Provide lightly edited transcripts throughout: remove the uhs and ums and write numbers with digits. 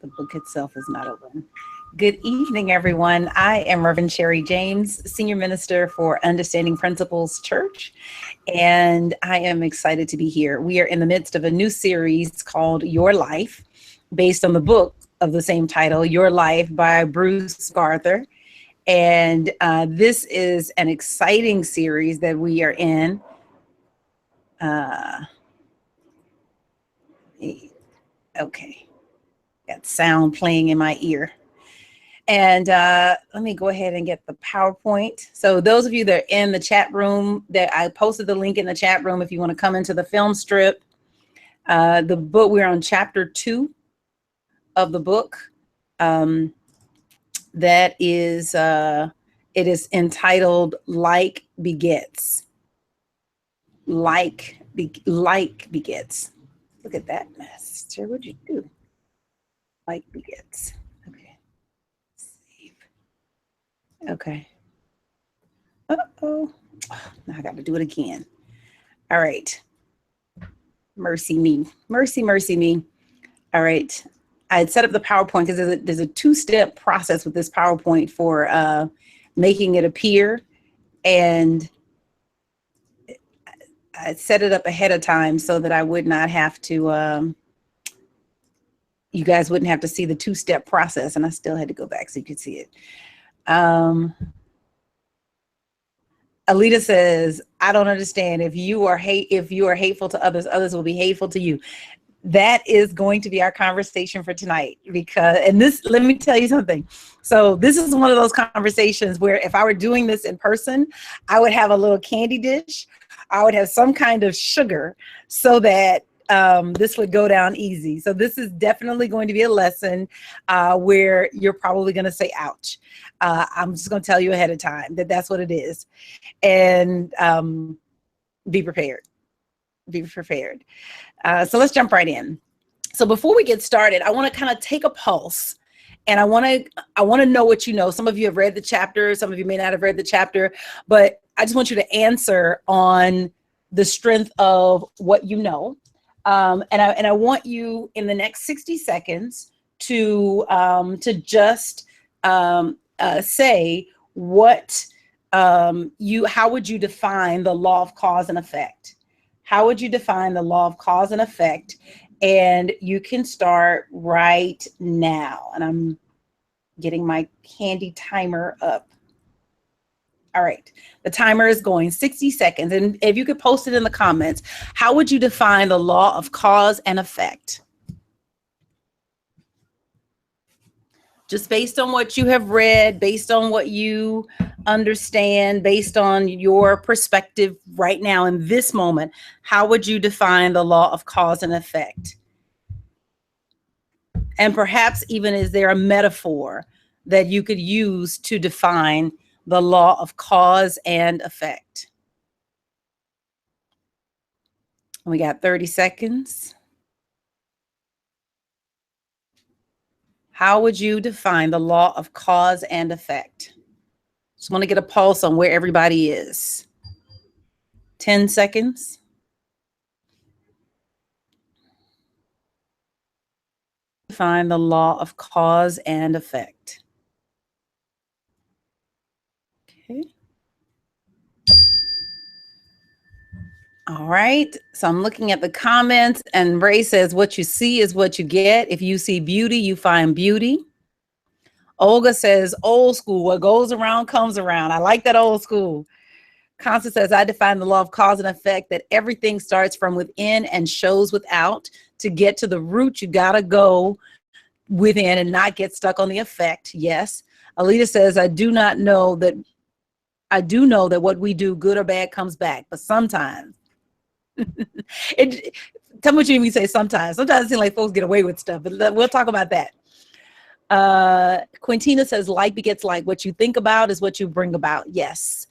The book itself is not open. Good evening, everyone. I am Reverend Sherri James, Senior Minister for Understanding Principles Church, and I am excited to be here. We are in the midst of a new series called Your Life, based on the book of the same title, Your Life by Bruce McArthur. And this is an exciting series that we are in. Okay, got sound playing in my ear. And let me go ahead and get the PowerPoint. So those of you that are in the chat room, that I posted the link in the chat room if you want to come into the film strip. The book, we're on chapter 2 of the book. That is, it is entitled Like Begets. Like Begets. Look at that mess. Sure, what'd you do? Like Begets. Okay. Save. Okay. Uh-oh. Now I got to do it again. All right. Mercy me. Mercy me. All right. I had set up the PowerPoint because there's a two-step process with this PowerPoint for making it appear. And I set it up ahead of time so that I would not have to, you guys wouldn't have to see the two-step process, and I still had to go back so you could see it. Alita says, I don't understand. If you are hateful to others, others will be hateful to you. That is going to be our conversation for tonight, because, and this, let me tell you something. So this is one of those conversations where if I were doing this in person, I would have a little candy dish. I would have some kind of sugar so that this would go down easy. So this is definitely going to be a lesson where you're probably going to say, ouch. I'm just going to tell you ahead of time that that's what it is. And be prepared. Be prepared. So let's jump right in. So before we get started, I want to kind of take a pulse, and I want to know what you know. Some of you have read the chapter, some of you may not have read the chapter, but I just want you to answer on the strength of what you know. And I want you in the next 60 seconds to just say what how would you define the law of cause and effect? How would you define the law of cause and effect? And you can start right now. And I'm getting my handy timer up. All right, the timer is going 60 seconds. And if you could post it in the comments, how would you define the law of cause and effect? Just based on what you have read, based on what you understand, based on your perspective right now in this moment, how would you define the law of cause and effect? And perhaps even, is there a metaphor that you could use to define the law of cause and effect? We got 30 seconds. How would you define the law of cause and effect? Just want to get a pulse on where everybody is. 10 seconds. Define the law of cause and effect. Okay. All right, so I'm looking at the comments, and Ray says, what you see is what you get. If you see beauty, you find beauty. Olga says, old school, what goes around comes around. I like that, old school. Constance says, I define the law of cause and effect that everything starts from within and shows without. To get to the root, you gotta go within and not get stuck on the effect. Yes. Alita says, I do know that what we do, good or bad, comes back, but sometimes. Tell me what you mean say sometimes. Sometimes it seems like folks get away with stuff, but we'll talk about that. Quintina says, like begets like. What you think about is what you bring about. Yes.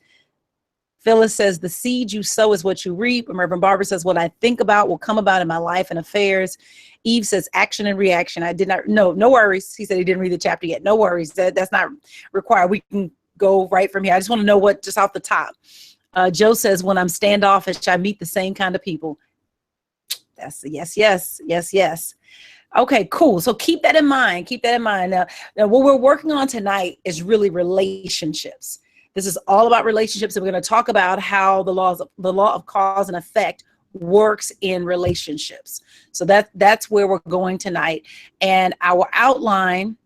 Phyllis says, the seed you sow is what you reap. And Reverend Barbara says, what I think about will come about in my life and affairs. Eve says, action and reaction. I did not, no worries. He said he didn't read the chapter yet. No worries. That's not required. We can go right from here. I just want to know what, just off the top. Joe says, when I'm standoffish, I meet the same kind of people. That's yes. Okay, cool. So keep that in mind. Keep that in mind. Now, what we're working on tonight is really relationships. This is all about relationships, and we're going to talk about how the law of cause and effect works in relationships. So that's where we're going tonight. And our outline,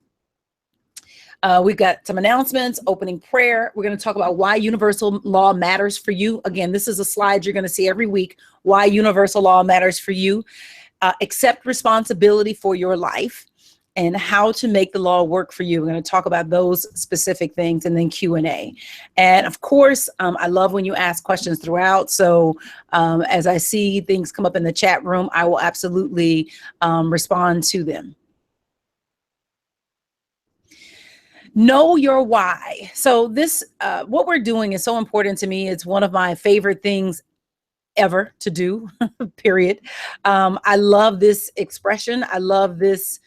we've got some announcements, opening prayer. We're going to talk about why universal law matters for you. Again, this is a slide you're going to see every week, why universal law matters for you. Accept responsibility for your life and how to make the law work for you. We're going to talk about those specific things, and then Q&A. And of course, I love when you ask questions throughout. So as I see things come up in the chat room, I will absolutely respond to them. Know your why. So this, what we're doing is so important to me. It's one of my favorite things ever to do, period. I love this expression. I love this,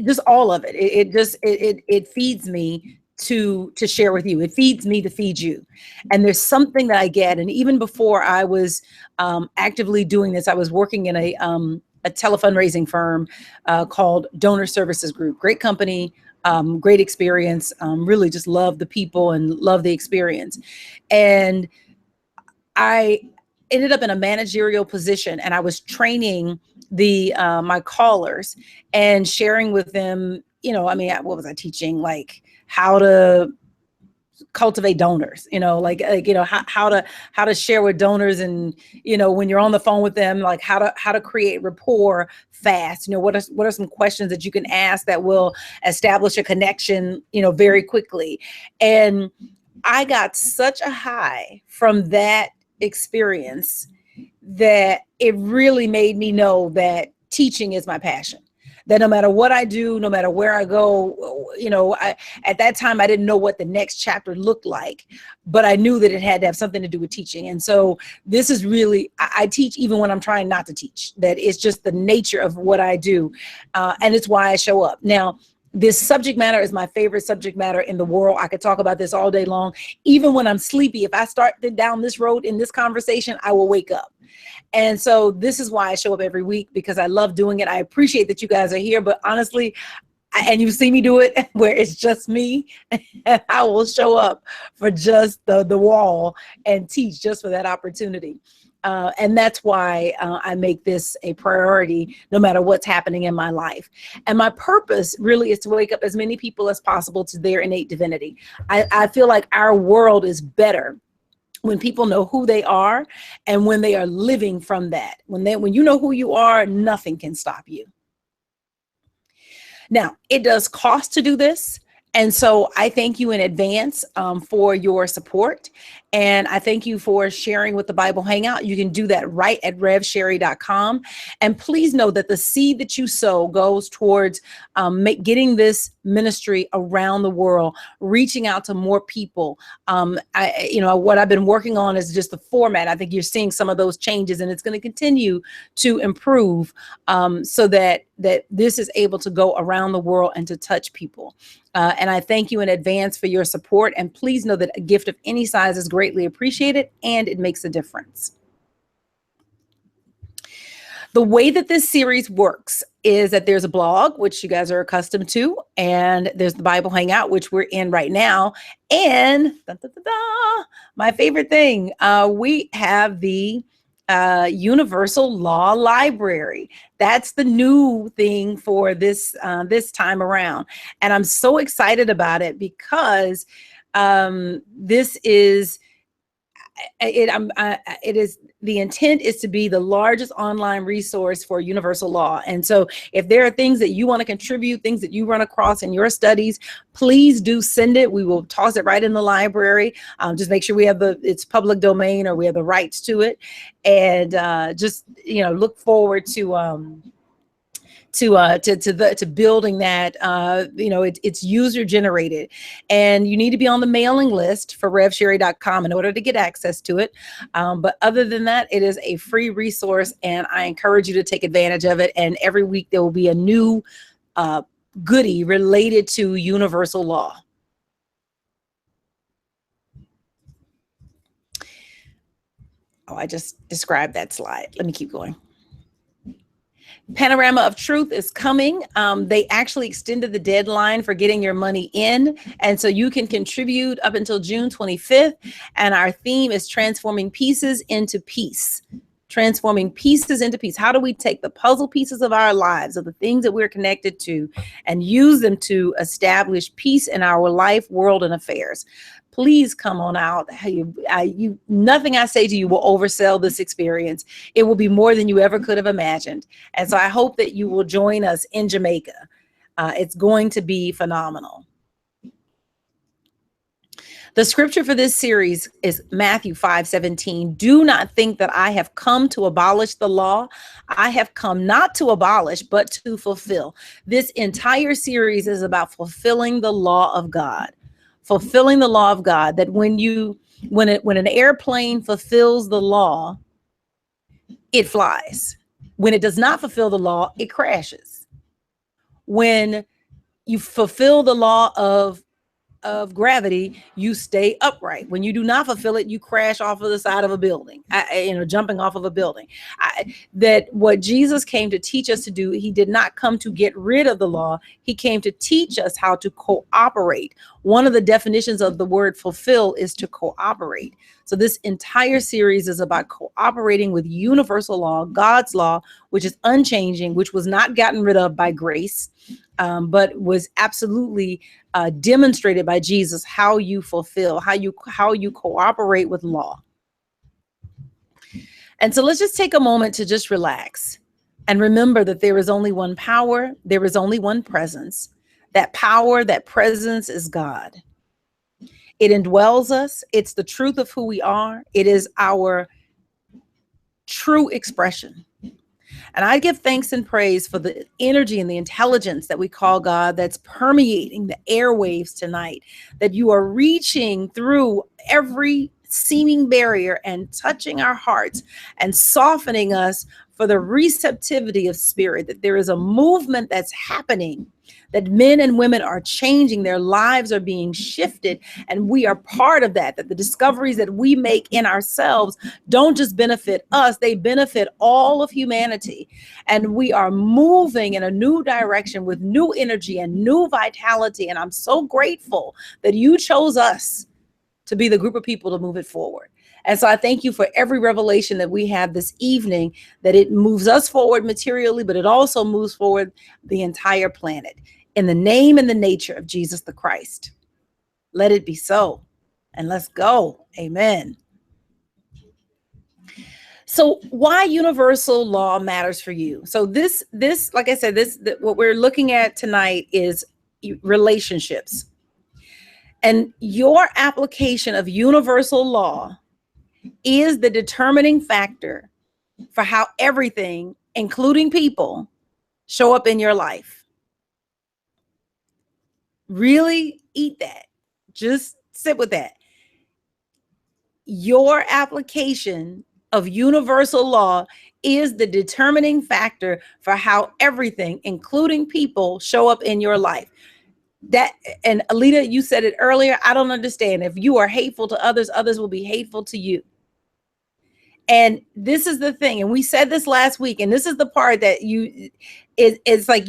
just all of it. It feeds me to share with you. It feeds me to feed you. And there's something that I get. And even before I was actively doing this, I was working in a telefundraising firm called Donor Services Group. Great company, great experience. Really just love the people and love the experience. And I ended up in a managerial position, and I was training my callers and sharing with them, I mean, what was I teaching? Like how to cultivate donors, how to share with donors, and when you're on the phone with them, like how to create rapport fast. What are some questions that you can ask that will establish a connection, very quickly. And I got such a high from that experience that it really made me know that teaching is my passion. That no matter what I do, no matter where I go, at that time, I didn't know what the next chapter looked like, but I knew that it had to have something to do with teaching. And so this is really, I teach even when I'm trying not to teach. That it's just the nature of what I do. And it's why I show up. Now, this subject matter is my favorite subject matter in the world. I could talk about this all day long. Even when I'm sleepy, if I start down this road in this conversation, I will wake up. And so this is why I show up every week, because I love doing it. I appreciate that you guys are here, but honestly, and you see me do it where it's just me, and I will show up for just the wall and teach just for that opportunity. And that's why I make this a priority no matter what's happening in my life. And my purpose really is to wake up as many people as possible to their innate divinity. I feel like our world is better when people know who they are and when they are living from that. When you know who you are, nothing can stop you. Now, it does cost to do this. And so I thank you in advance for your support. And I thank you for sharing with the Bible Hangout. You can do that right at revsherri.com. And please know that the seed that you sow goes towards getting this ministry around the world, reaching out to more people. What I've been working on is just the format. I think you're seeing some of those changes, and it's going to continue to improve so that this is able to go around the world and to touch people. And I thank you in advance for your support. And please know that a gift of any size is greatly appreciated, and it makes a difference. The way that this series works is that there's a blog, which you guys are accustomed to, and there's the Bible Hangout, which we're in right now. And my favorite thing, we have the Universal Law Library. That's the new thing for this time around, and I'm so excited about it because this is the intent is to be the largest online resource for universal law. And so if there are things that you want to contribute, things that you run across in your studies, please do send it. We will toss it right in the library. Just make sure we have it's public domain, or we have the rights to it. And just, look forward to building that. It's user generated, and you need to be on the mailing list for revsherri.com in order to get access to it. But other than that, it is a free resource, and I encourage you to take advantage of it. And every week there will be a new goodie related to universal law. Oh, I just described that slide. Let me keep going. Panorama of Truth is coming. They actually extended the deadline for getting your money in. And so you can contribute up until June 25th. And our theme is transforming pieces into peace. Transforming pieces into peace. How do we take the puzzle pieces of our lives, of the things that we're connected to, and use them to establish peace in our life, world, and affairs? Please come on out. Nothing I say to you will oversell this experience. It will be more than you ever could have imagined. And so I hope that you will join us in Jamaica. It's going to be phenomenal. The scripture for this series is Matthew 5:17. Do not think that I have come to abolish the law. I have come not to abolish, but to fulfill. This entire series is about fulfilling the law of God. Fulfilling the law of God, that when an airplane fulfills the law, it flies. When it does not fulfill the law, it crashes. When you fulfill the law of gravity, you stay upright. When you do not fulfill it, you crash off of the side of a building, jumping off of a building. That what Jesus came to teach us to do, he did not come to get rid of the law. He came to teach us how to cooperate. One of the definitions of the word fulfill is to cooperate. So this entire series is about cooperating with universal law, God's law, which is unchanging, which was not gotten rid of by grace, but was absolutely demonstrated by Jesus, how you fulfill, how you cooperate with law. And so let's just take a moment to just relax and remember that there is only one power. There is only one presence. That power, that presence is God. It indwells us. It's the truth of who we are. It is our true expression. And I give thanks and praise for the energy and the intelligence that we call God that's permeating the airwaves tonight, that you are reaching through every seeming barrier and touching our hearts and softening us for the receptivity of spirit, that there is a movement that's happening, that men and women are changing, their lives are being shifted, and we are part of that, that the discoveries that we make in ourselves don't just benefit us, they benefit all of humanity. And we are moving in a new direction with new energy and new vitality. And I'm so grateful that you chose us to be the group of people to move it forward. And so I thank you for every revelation that we have this evening, that it moves us forward materially, but it also moves forward the entire planet. In the name and the nature of Jesus the Christ, let it be so. And let's go. Amen. So why universal law matters for you. So this, like I said, what we're looking at tonight is relationships. And your application of universal law is the determining factor for how everything, including people, show up in your life. Really eat that. Just sit with that. Your application of universal law is the determining factor for how everything, including people, show up in your life. That, and Alita, you said it earlier, I don't understand. If you are hateful to others, others will be hateful to you. And this is the thing, and we said this last week, and this is the part that it's like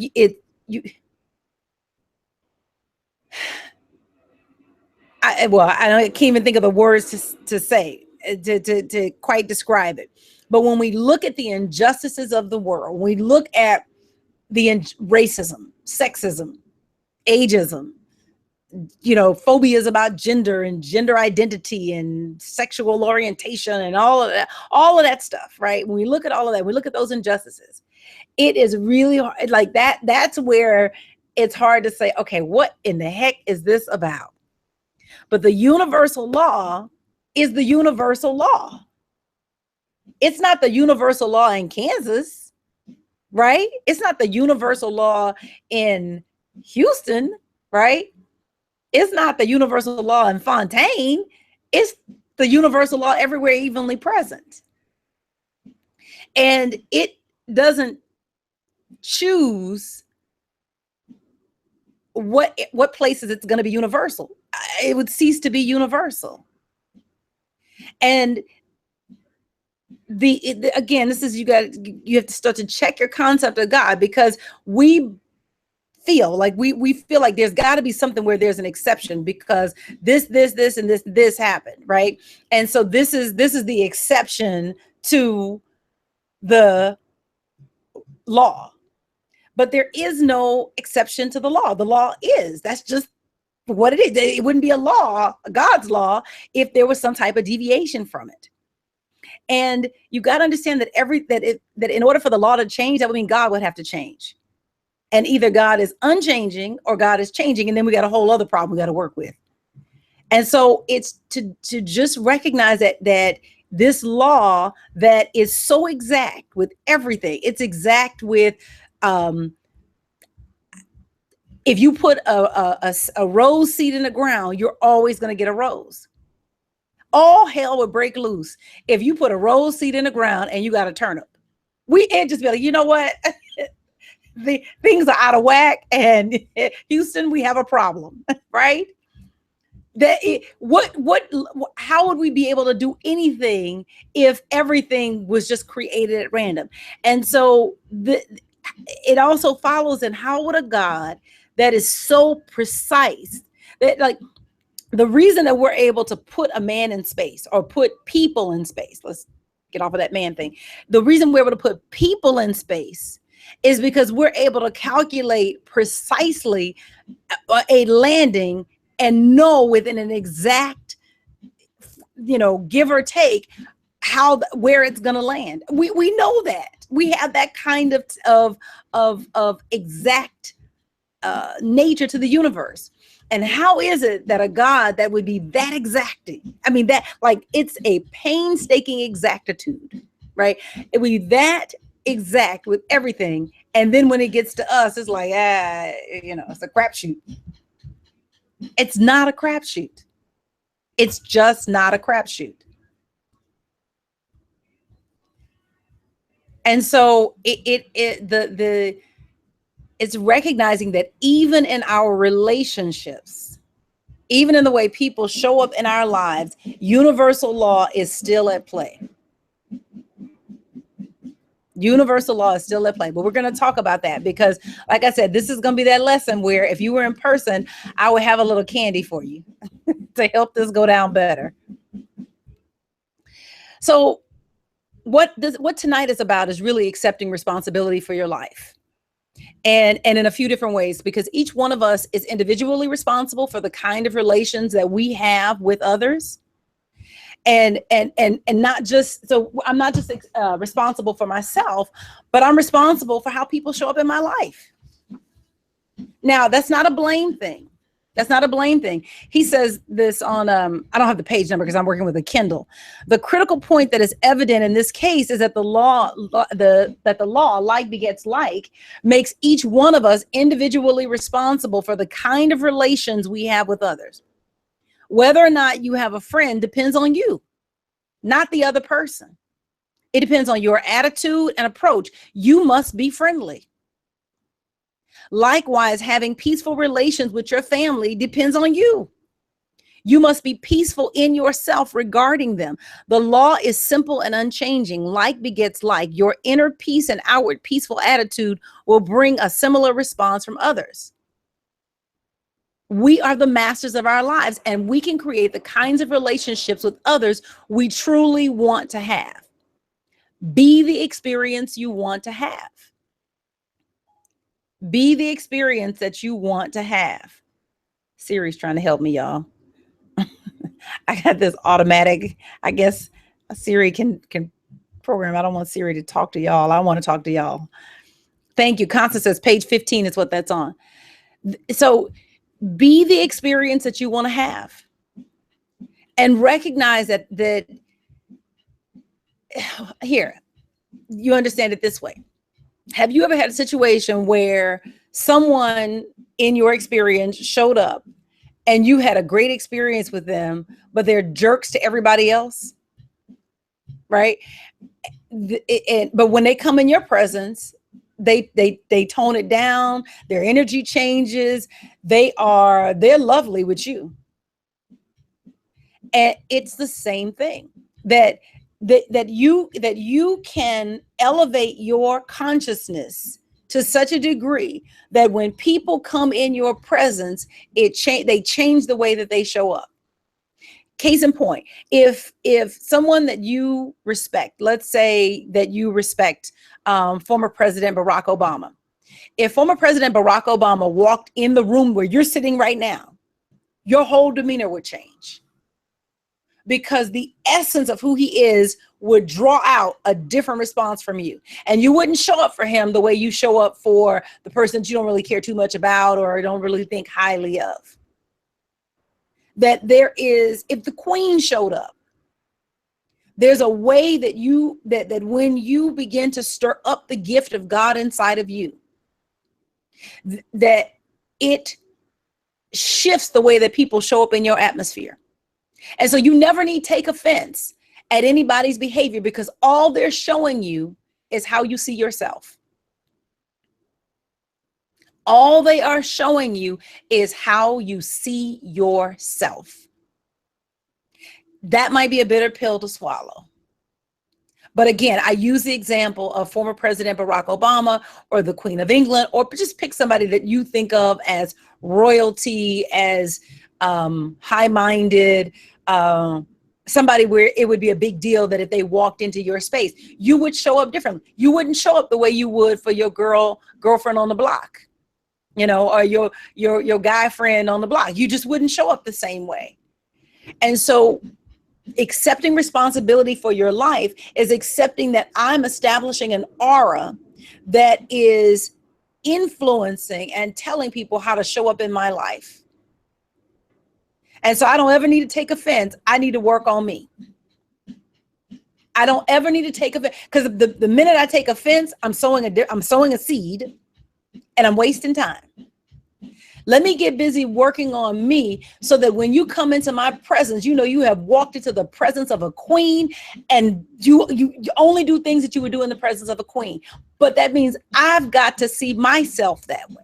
I can't even think of the words to say to quite describe it. But when we look at the injustices of the world, when we look at the racism, sexism, ageism, phobias about gender and gender identity and sexual orientation and all of that stuff, right? When we look at all of that, we look at those injustices, it is really hard, like that. That's where it's hard to say, okay, what in the heck is this about? But the universal law is the universal law. It's not the universal law in Kansas, right? It's not the universal law in Houston, right? It's not the universal law in Fontaine. It's the universal law everywhere evenly present. And it doesn't choose what places it's going to be universal. It would cease to be universal. And again, this is, you have to start to check your concept of God, because we feel like we feel like there's got to be something where there's an exception, because this and this happened, right? And so this is the exception to the law. But there is no exception to the law. The law that's just what it is. It wouldn't be a law, God's law, if there was some type of deviation from it. And you got to understand that that in order for the law to change, that would mean God would have to change. And either God is unchanging or God is changing. And then we got a whole other problem we got to work with. And so it's to just recognize that this law that is so exact with everything, it's exact with, if you put a rose seed in the ground, you're always going to get a rose. All hell would break loose if you put a rose seed in the ground and you got a turnip. It'd just be like, you know what? The things are out of whack, and Houston, we have a problem, right? How would we be able to do anything if everything was just created at random? And so it also follows in, how would a God that is so precise, that like the reason that we're able to put a man in space or put people in space, let's get off of that man thing. The reason we're able to put people in space is because we're able to calculate precisely a landing and know within an exact, give or take, where it's going to land. We know that. We have that kind of exact nature to the universe. And how is it that a God that would be that exacting? I mean, that, like, it's a painstaking exactitude, right? It would be that exact with everything. And then when it gets to us, it's like, it's a crapshoot. It's not a crapshoot. It's just not a crapshoot. And so it's recognizing that even in our relationships, even in the way people show up in our lives, universal law is still at play. Universal law is still at play. But we're going to talk about that, because, like I said, this is going to be that lesson where if you were in person, I would have a little candy for you to help this go down better. So what tonight is about is really accepting responsibility for your life. And in a few different ways, because each one of us is individually responsible for the kind of relations that we have with others. And not just, so I'm not just responsible for myself, but I'm responsible for how people show up in my life. Now, that's not a blame thing. That's not a blame thing. He says this on, I don't have the page number because I'm working with a Kindle. The critical point that is evident in this case is that the law, like begets like, makes each one of us individually responsible for the kind of relations we have with others. Whether or not you have a friend depends on you, not the other person. It depends on your attitude and approach. You must be friendly. Likewise, having peaceful relations with your family depends on you. You must be peaceful in yourself regarding them. The law is simple and unchanging. Like begets like. Your inner peace and outward peaceful attitude will bring a similar response from others. We are the masters of our lives, and we can create the kinds of relationships with others we truly want to have. Be the experience you want to have. Be the experience that you want to have. Siri's trying to help me, y'all. I got this automatic, I guess Siri can program. I don't want Siri to talk to y'all. I want to talk to y'all. Thank you. Constance says page 15 is what that's on. So be the experience that you want to have, and recognize that here, you understand it this way. Have you ever had a situation where someone in your experience showed up and you had a great experience with them, but they're jerks to everybody else? Right? But when they come in your presence, they tone it down. Their energy changes. They're lovely with you. And it's the same thing, that that you can elevate your consciousness to such a degree that when people come in your presence, they change the way that they show up. Case in point, if someone that you respect, let's say that you respect former President Barack Obama. If former President Barack Obama walked in the room where you're sitting right now, your whole demeanor would change, because the essence of who he is would draw out a different response from you. And you wouldn't show up for him the way you show up for the person that you don't really care too much about or don't really think highly of. That if the Queen showed up, there's a way that that when you begin to stir up the gift of God inside of you, that it shifts the way that people show up in your atmosphere. And so you never need to take offense at anybody's behavior, because all they're showing you is how you see yourself. All they are showing you is how you see yourself. That might be a bitter pill to swallow. But again, I use the example of former President Barack Obama or the Queen of England, or just pick somebody that you think of as royalty, as high-minded, somebody where it would be a big deal that if they walked into your space, you would show up differently. You wouldn't show up the way you would for your girlfriend on the block, or your guy friend on the block. You just wouldn't show up the same way. And so accepting responsibility for your life is accepting that I'm establishing an aura that is influencing and telling people how to show up in my life. And so I don't ever need to take offense. I need to work on me. I don't ever need to take offense, because the minute I take offense, I'm sowing a seed and I'm wasting time. Let me get busy working on me so that when you come into my presence, you have walked into the presence of a queen, and you only do things that you would do in the presence of a queen. But that means I've got to see myself that way.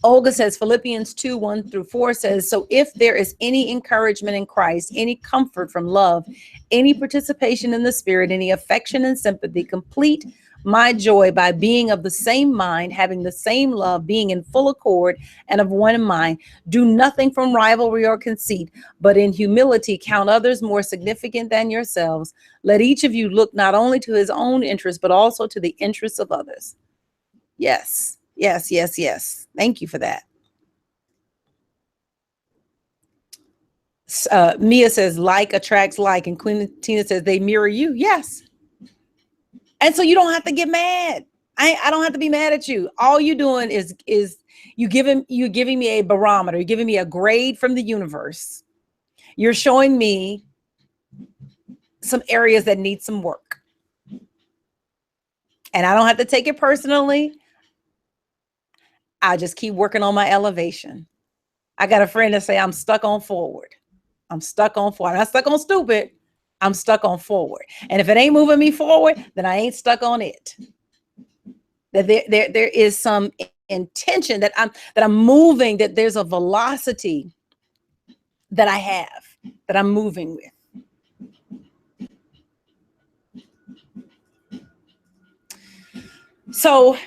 Olga says, Philippians 2:1-4 says, so if there is any encouragement in Christ, any comfort from love, any participation in the Spirit, any affection and sympathy, complete my joy by being of the same mind, having the same love, being in full accord and of one mind. Do nothing from rivalry or conceit, but in humility count others more significant than yourselves. Let each of you look not only to his own interests, but also to the interests of others. Yes, yes, yes, yes. Thank you for that. Mia says, like attracts like, and Queen Tina says, they mirror you. Yes. And so you don't have to get mad. I don't have to be mad at you. All you're doing is you're giving me a barometer. You're giving me a grade from the universe. You're showing me some areas that need some work. And I don't have to take it personally. I just keep working on my elevation. I got a friend that say, I'm stuck on forward. I'm stuck on forward. I'm not stuck on stupid. I'm stuck on forward. And if it ain't moving me forward, then I ain't stuck on it. That there is some intention that I'm moving, that there's a velocity that I have, that I'm moving with. So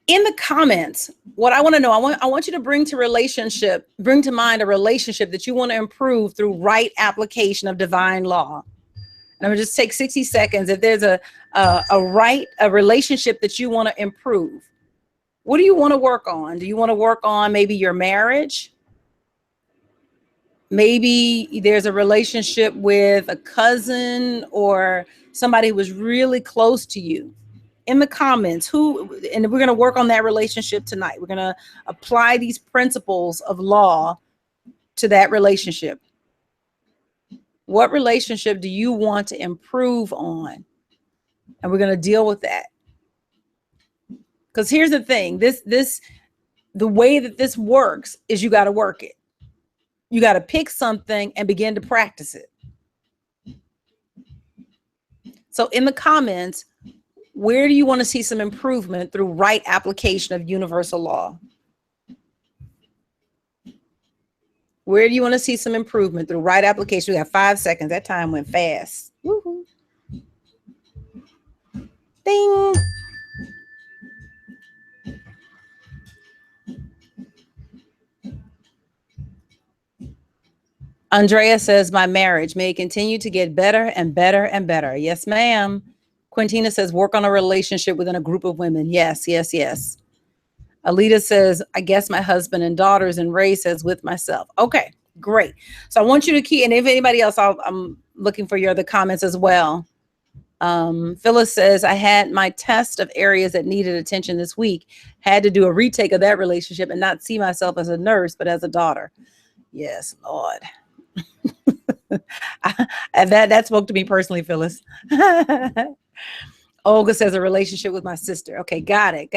in the comments, what I want to know, I want you to bring to mind a relationship that you want to improve through right application of divine law. And I'm gonna just take 60 seconds. If there's a relationship that you want to improve, what do you want to work on? Do you want to work on maybe your marriage? Maybe there's a relationship with a cousin or somebody who was really close to you. In the comments, and we're going to work on that relationship tonight. We're going to apply these principles of law to that relationship. What relationship do you want to improve on? And we're going to deal with that. Because here's the thing, the way that this works is you got to work it. You got to pick something and begin to practice it. So in the comments, where do you want to see some improvement through right application of universal law? Where do you want to see some improvement through right application? We got 5 seconds. That time went fast. Woo-hoo. Ding. Andrea says, my marriage may continue to get better and better and better. Yes, ma'am. Quintina says, work on a relationship within a group of women. Yes, yes, yes. Alita says, I guess my husband and daughters, and Ray says, with myself. Okay, great. So I want you to key, and if anybody else, I'm looking for your other comments as well. Phyllis says, I had my test of areas that needed attention this week, had to do a retake of that relationship and not see myself as a nurse, but as a daughter. Yes, Lord. that spoke to me personally, Phyllis. Olga says a relationship with my sister. Okay, got it.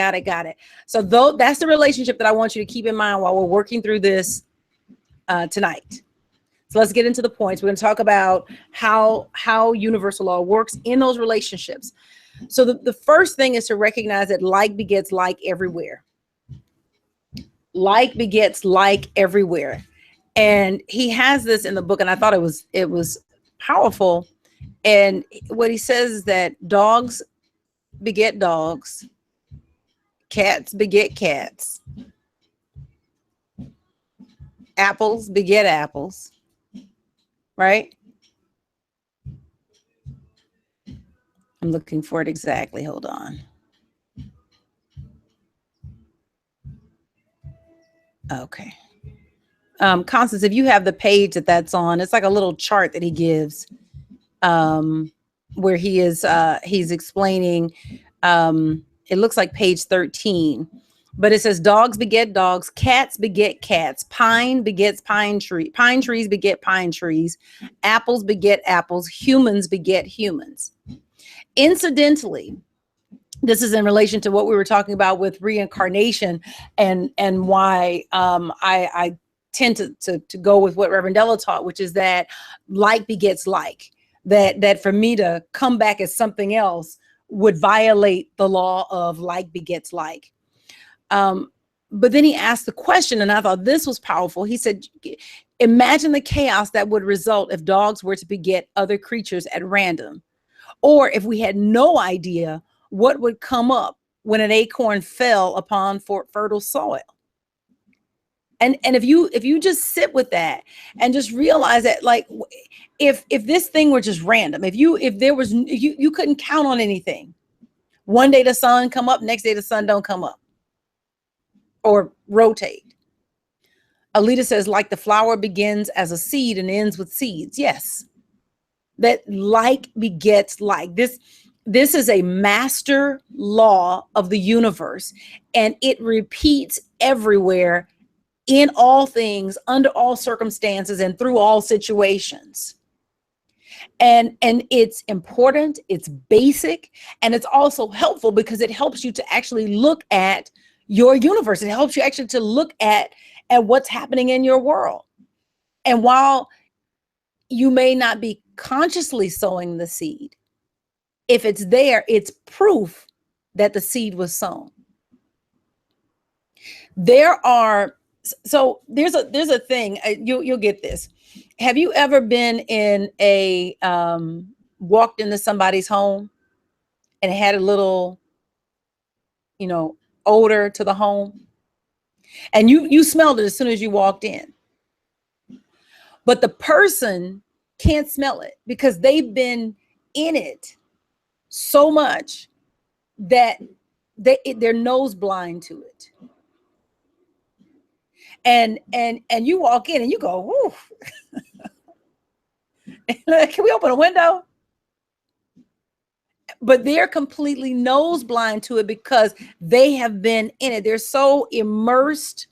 So that's the relationship that I want you to keep in mind while we're working through this tonight. So let's get into the points. We're going to talk about how universal law works in those relationships. So the first thing is to recognize that like begets like everywhere. Like begets like everywhere. And he has this in the book, and I thought it was powerful. And what he says is that dogs beget dogs, cats beget cats, apples beget apples, right? I'm looking for it exactly. Hold on. Okay. Constance, if you have the page that's on, it's like a little chart that he gives, where he's explaining, it looks like page 13, but it says dogs beget dogs, cats beget cats, pine begets pine trees beget pine trees, apples beget apples, humans beget humans. Incidentally, this is in relation to what we were talking about with reincarnation and why I tend to go with what Reverend Della taught, which is that like begets like, that for me to come back as something else would violate the law of like begets like. But then he asked the question, and I thought this was powerful. He said, imagine the chaos that would result if dogs were to beget other creatures at random, or if we had no idea what would come up when an acorn fell upon fertile soil. And if you just sit with that and just realize that, like, if this thing were just random, if you couldn't count on anything, one day the sun come up, next day the sun don't come up or rotate. Alita says, like the flower begins as a seed and ends with seeds. Yes, that like begets like. This is a master law of the universe, and it repeats everywhere, in all things, under all circumstances, and through all situations. And it's important, it's basic, and it's also helpful because it helps you to actually look at your universe. It helps you actually to look at what's happening in your world. And while you may not be consciously sowing the seed, if it's there, it's proof that the seed was sown. So there's a thing, you'll get this. Have you ever been in walked into somebody's home and it had a little, odor to the home, and you smelled it as soon as you walked in, but the person can't smell it because they've been in it so much that they're nose blind to it. And you walk in and you go, whoo. Can we open a window? But they're completely nose blind to it because they have been in it. They're so immersed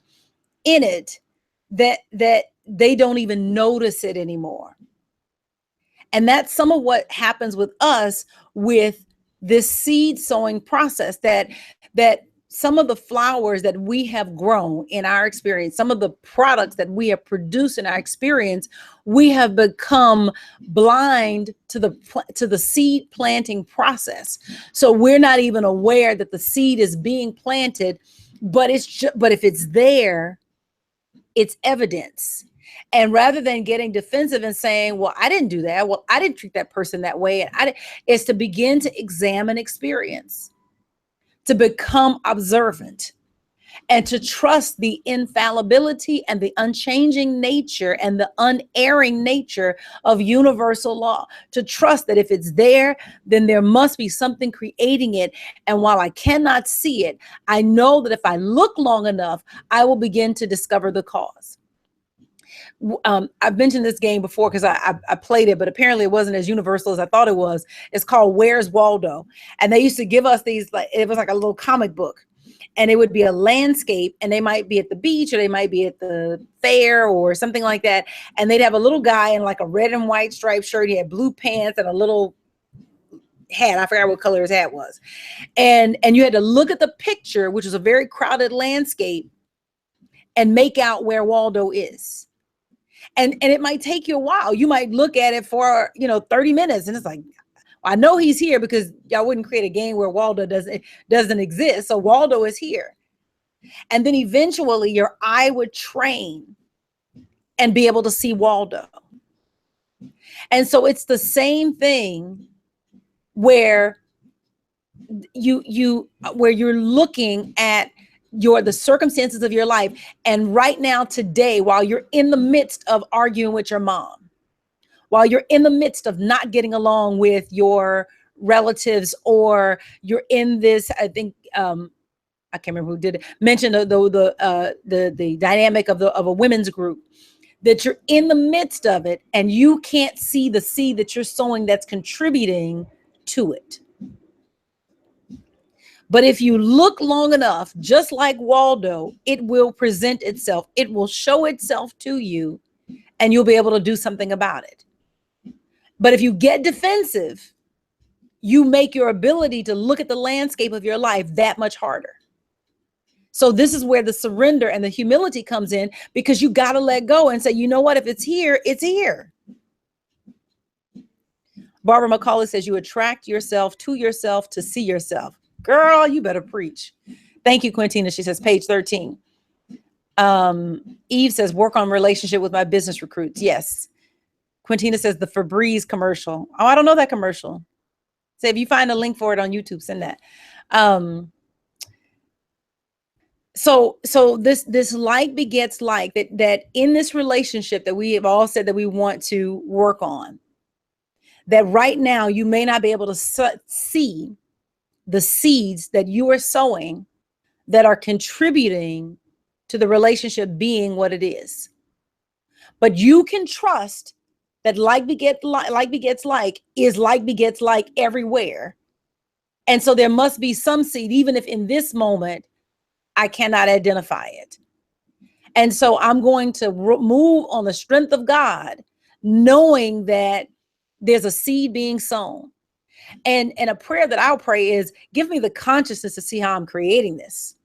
in it that they don't even notice it anymore. And that's some of what happens with us with this seed sowing process, that some of the flowers that we have grown in our experience, some of the products that we have produced in our experience, we have become blind to the seed planting process. So we're not even aware that the seed is being planted, but if it's there, it's evidence. And rather than getting defensive and saying, well, I didn't do that. Well, I didn't treat that person that way. And it's to begin to examine experience, to become observant, and to trust the infallibility and the unchanging nature and the unerring nature of universal law. To trust that if it's there, then there must be something creating it. And while I cannot see it, I know that if I look long enough, I will begin to discover the cause. I've mentioned this game before because I played it, but apparently it wasn't as universal as I thought it was. It's called Where's Waldo? And they used to give us these, like, it was like a little comic book. And it would be a landscape, and they might be at the beach or they might be at the fair or something like that. And they'd have a little guy in like a red and white striped shirt. He had blue pants and a little hat. I forgot what color his hat was. And you had to look at the picture, which was a very crowded landscape, and make out where Waldo is. And it might take you a while. You might look at it for, 30 minutes. And it's like, I know he's here because y'all wouldn't create a game where Waldo doesn't exist. So Waldo is here. And then eventually your eye would train and be able to see Waldo. And so it's the same thing where you're looking at the circumstances of your life. And right now, today, while you're in the midst of arguing with your mom, while you're in the midst of not getting along with your relatives, or you're in this, I think, I can't remember who did it, mention the dynamic of a women's group, that you're in the midst of it and you can't see the seed that you're sowing that's contributing to it. But if you look long enough, just like Waldo, it will present itself. It will show itself to you, and you'll be able to do something about it. But if you get defensive, you make your ability to look at the landscape of your life that much harder. So this is where the surrender and the humility comes in, because you got to let go and say, you know what, if it's here, it's here. Barbara McCauley says you attract yourself to see yourself. Girl, you better preach. Thank you, Quintina. She says, page 13. Eve says, work on relationship with my business recruits. Yes. Quintina says the Febreze commercial. Oh, I don't know that commercial. So if you find a link for it on YouTube, send that. So this like begets like, that in this relationship that we have all said that we want to work on, that right now you may not be able to see the seeds that you are sowing that are contributing to the relationship being what it is. But you can trust that like begets like is like begets like everywhere. And so there must be some seed, even if in this moment I cannot identify it. And so I'm going to move on the strength of God, knowing that there's a seed being sown. And a prayer that I'll pray is, give me the consciousness to see how I'm creating this.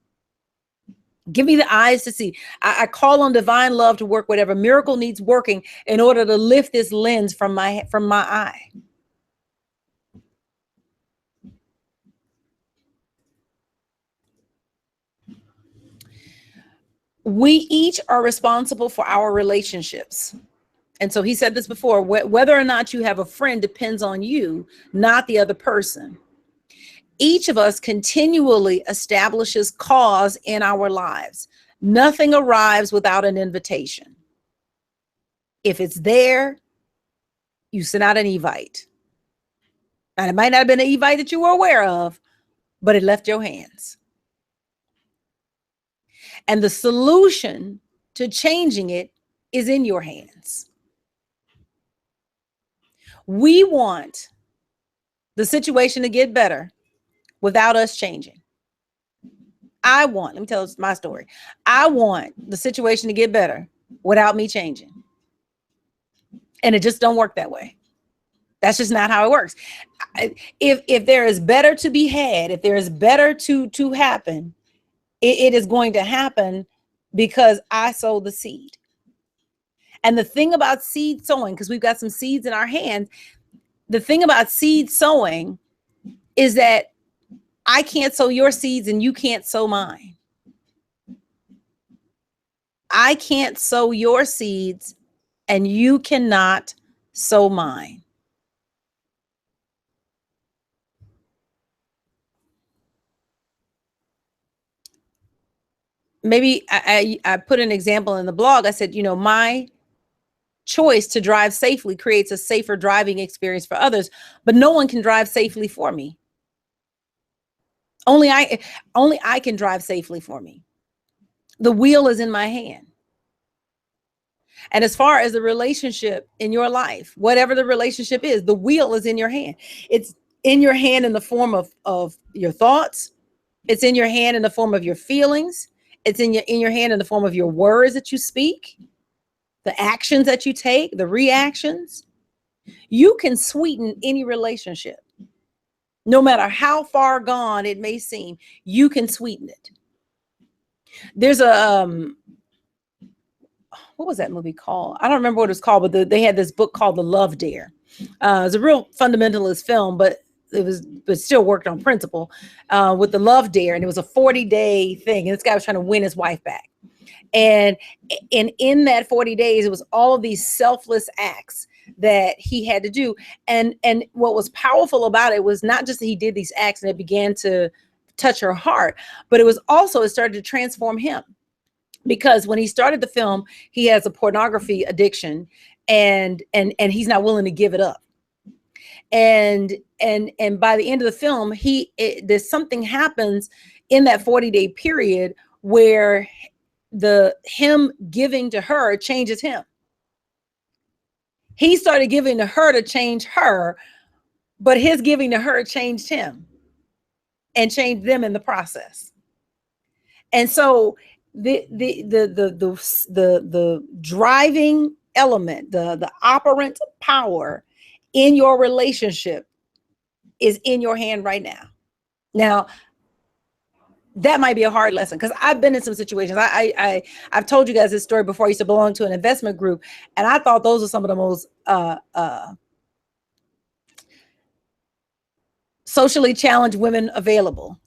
Give me the eyes to see. I call on divine love to work whatever miracle needs working in order to lift this lens from my eye. We each are responsible for our relationships. And so he said this before, whether or not you have a friend depends on you, not the other person. Each of us continually establishes cause in our lives. Nothing arrives without an invitation. If it's there, you send out an evite. And it might not have been an evite that you were aware of, but it left your hands. And the solution to changing it is in your hands. We want the situation to get better without us changing. Let me tell you my story. I want the situation to get better without me changing. And it just don't work that way. That's just not how it works. If there is better to be had, if there is better to happen, it is going to happen because I sowed the seed. And the thing about seed sowing, because we've got some seeds in our hands, the thing about seed sowing is that I can't sow your seeds and you can't sow mine. I can't sow your seeds and you cannot sow mine. Maybe I put an example in the blog. I said, my choice to drive safely creates a safer driving experience for others, but no one can drive safely for me. Only I can drive safely for me. The wheel is in my hand. And as far as the relationship in your life, whatever the relationship is, the wheel is in your hand. It's in your hand in the form of your thoughts. It's in your hand in the form of your feelings. It's in your hand in the form of your words that you speak, the actions that you take, the reactions. You can sweeten any relationship. No matter how far gone it may seem, you can sweeten it. There's a what was that movie called? I don't remember what it was called, but they had this book called The Love Dare. It's a real fundamentalist film, but it still worked on principle with the Love Dare, and it was a 40-day thing, and this guy was trying to win his wife back. And in that 40 days, it was all of these selfless acts that he had to do. And what was powerful about it was not just that he did these acts and it began to touch her heart, but it started to transform him. Because when he started the film, he has a pornography addiction, and he's not willing to give it up. And by the end of the film, there's something happens in that 40-day period where him giving to her changes him. He started giving to her to change her, but his giving to her changed him and changed them in the process. And so the driving element, the operant power in your relationship is in your hand right now. Now, that might be a hard lesson because I've been in some situations. I've told you guys this story before. I used to belong to an investment group, and I thought those were some of the most socially challenged women available.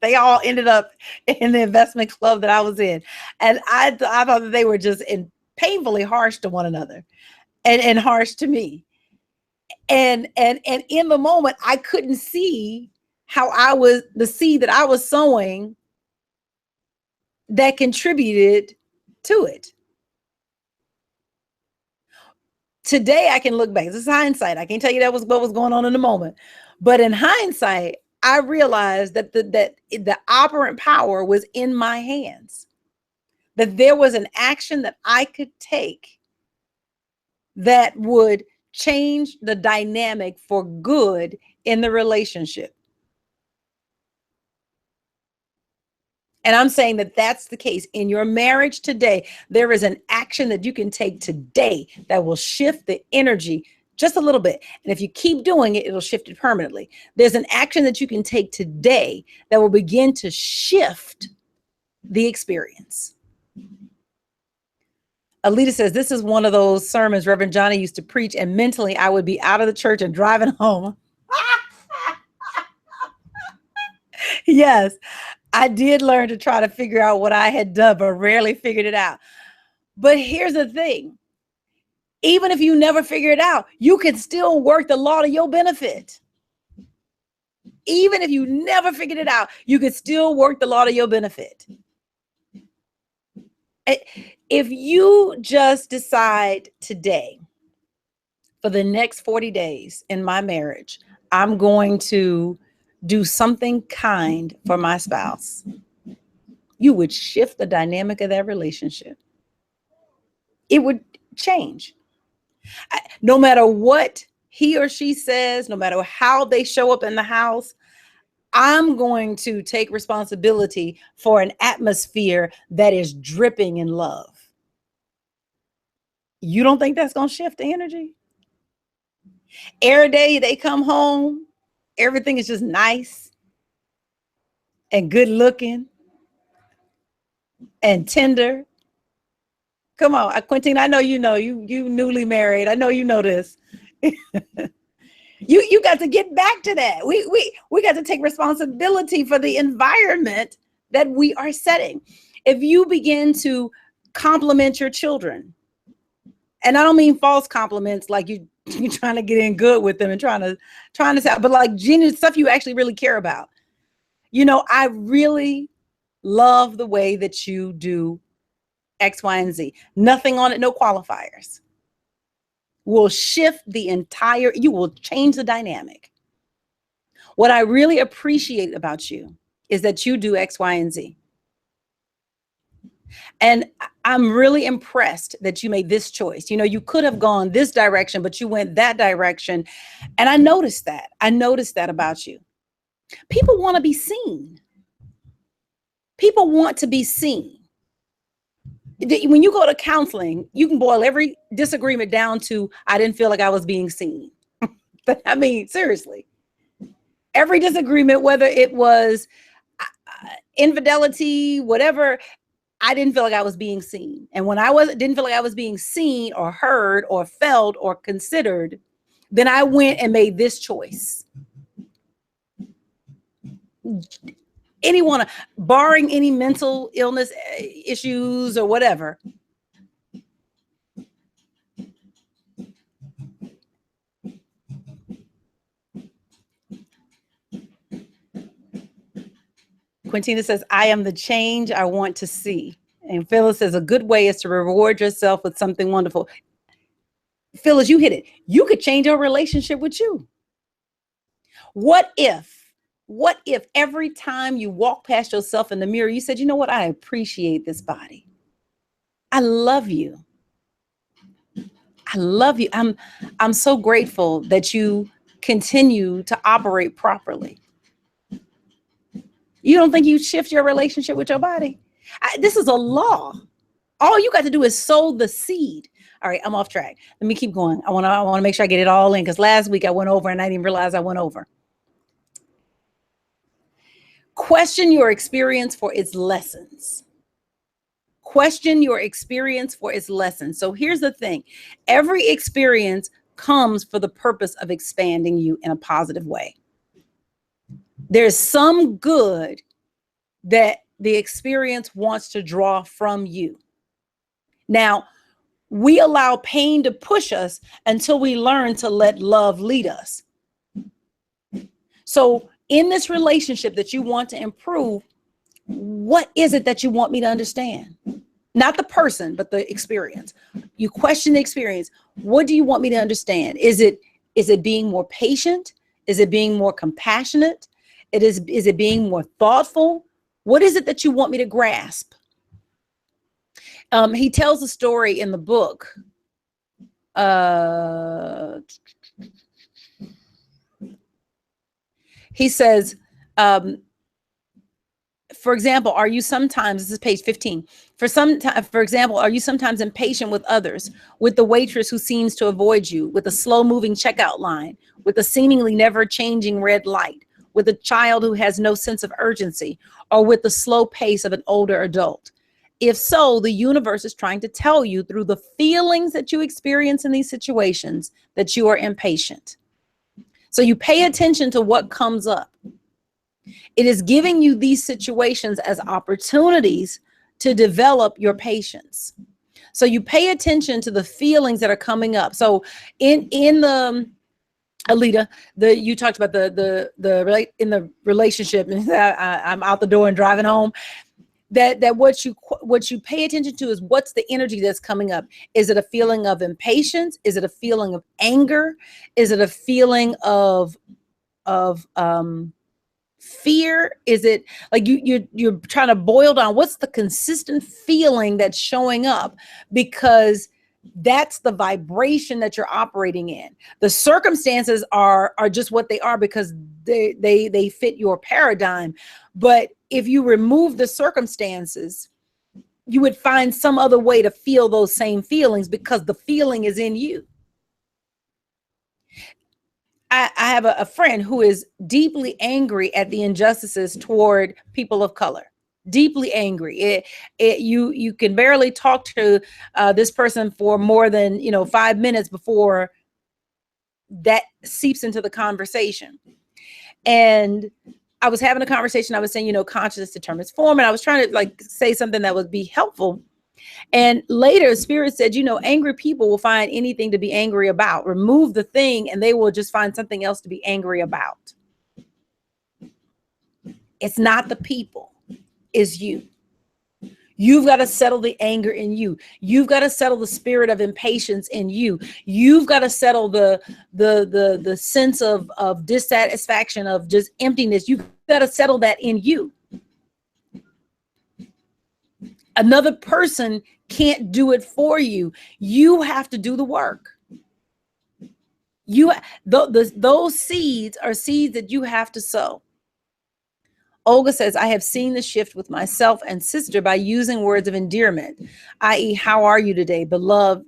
They all ended up in the investment club that I was in. And I thought that they were just painfully harsh to one another and harsh to me. And in the moment, I couldn't see how the seed that I was sowing that contributed to it. Today, I can look back. This is hindsight. I can't tell you that was what was going on in the moment. But in hindsight, I realized that the operant power was in my hands, that there was an action that I could take that would change the dynamic for good in the relationship. And I'm saying that that's the case in your marriage today. There is an action that you can take today that will shift the energy just a little bit. And if you keep doing it, it'll shift it permanently. There's an action that you can take today that will begin to shift the experience. Alita says, this is one of those sermons Reverend Johnny used to preach, and mentally I would be out of the church and driving home. Yes, I did learn to try to figure out what I had done, but rarely figured it out. But here's the thing. Even if you never figure it out, you can still work the law to your benefit. Even if you never figured it out, you can still work the law to your benefit. If you just decide today, for the next 40 days in my marriage, I'm going to do something kind for my spouse, you would shift the dynamic of that relationship. It would change. No matter what he or she says, no matter how they show up in the house, I'm going to take responsibility for an atmosphere that is dripping in love. You don't think that's going to shift the energy? Every day they come home, everything is just nice and good looking and tender. Come on, Quintine, I know you newly married. I know you know this. You got to get back to that. We got to take responsibility for the environment that we are setting. If you begin to compliment your children, And I don't mean false compliments, like you're trying to get in good with them and trying to say, but like genuine stuff you actually really care about. You know, I really love the way that you do X, Y, and Z. Nothing on it, no qualifiers. Will shift the entire, you will change the dynamic. What I really appreciate about you is that you do X, Y, and Z. And I'm really impressed that you made this choice. You know, you could have gone this direction, but you went that direction. And I noticed that. I noticed that about you. People want to be seen. People want to be seen. When you go to counseling, you can boil every disagreement down to, I didn't feel like I was being seen. I mean, seriously. Every disagreement, whether it was infidelity, whatever, I didn't feel like I was being seen. And when I didn't feel like I was being seen or heard or felt or considered, then I went and made this choice. Anyone, barring any mental illness issues or whatever. Quintina says, I am the change I want to see. And Phyllis says, a good way is to reward yourself with something wonderful. Phyllis, you hit it. You could change your relationship with you. What if every time you walk past yourself in the mirror, you said, you know what? I appreciate this body. I love you. I love you. I'm so grateful that you continue to operate properly. You don't think you shift your relationship with your body? This is a law. All you got to do is sow the seed. All right, I'm off track. Let me keep going. I want to make sure I get it all in, because last week I went over and I didn't realize I went over. Question your experience for its lessons. Question your experience for its lessons. So here's the thing. Every experience comes for the purpose of expanding you in a positive way. There's some good that the experience wants to draw from you. Now, we allow pain to push us until we learn to let love lead us. So in this relationship that you want to improve, what is it that you want me to understand? Not the person, but the experience. You question the experience. What do you want me to understand? Is it being more patient? Is it being more compassionate? Is it being more thoughtful? What is it that you want me to grasp? He tells a story in the book. He says, for example, are you sometimes, this is page 15, for example, are you sometimes impatient with others, with the waitress who seems to avoid you, with a slow moving checkout line, with a seemingly never changing red light, with a child who has no sense of urgency, or with the slow pace of an older adult? If so, the universe is trying to tell you through the feelings that you experience in these situations that you are impatient. So you pay attention to what comes up. It is giving you these situations as opportunities to develop your patience. So you pay attention to the feelings that are coming up. So in the Alita, you talked about in the relationship, I'm out the door and driving home. That what you pay attention to is what's the energy that's coming up. Is it a feeling of impatience? Is it a feeling of anger? Is it a feeling of fear? Is it like you're trying to boil down what's the consistent feeling that's showing up? Because that's the vibration that you're operating in. The circumstances are just what they are because they fit your paradigm. But if you remove the circumstances, you would find some other way to feel those same feelings because the feeling is in you. I have a friend who is deeply angry at the injustices toward people of color. Deeply angry. You can barely talk to this person for more than 5 minutes before that seeps into the conversation. And I was having a conversation. I was saying, consciousness determines form, and I was trying to say something that would be helpful. And later, Spirit said, you know, angry people will find anything to be angry about. Remove the thing and they will just find something else to be angry about. It's not the people, it's you. You've got to settle the anger in you. You've got to settle the spirit of impatience in you. You've got to settle the sense of dissatisfaction, of just emptiness. You've got to settle that in you. Another person can't do it for you. You have to do the work. Those seeds are seeds that you have to sow. Olga says, I have seen the shift with myself and sister by using words of endearment, i.e., how are you today, beloved?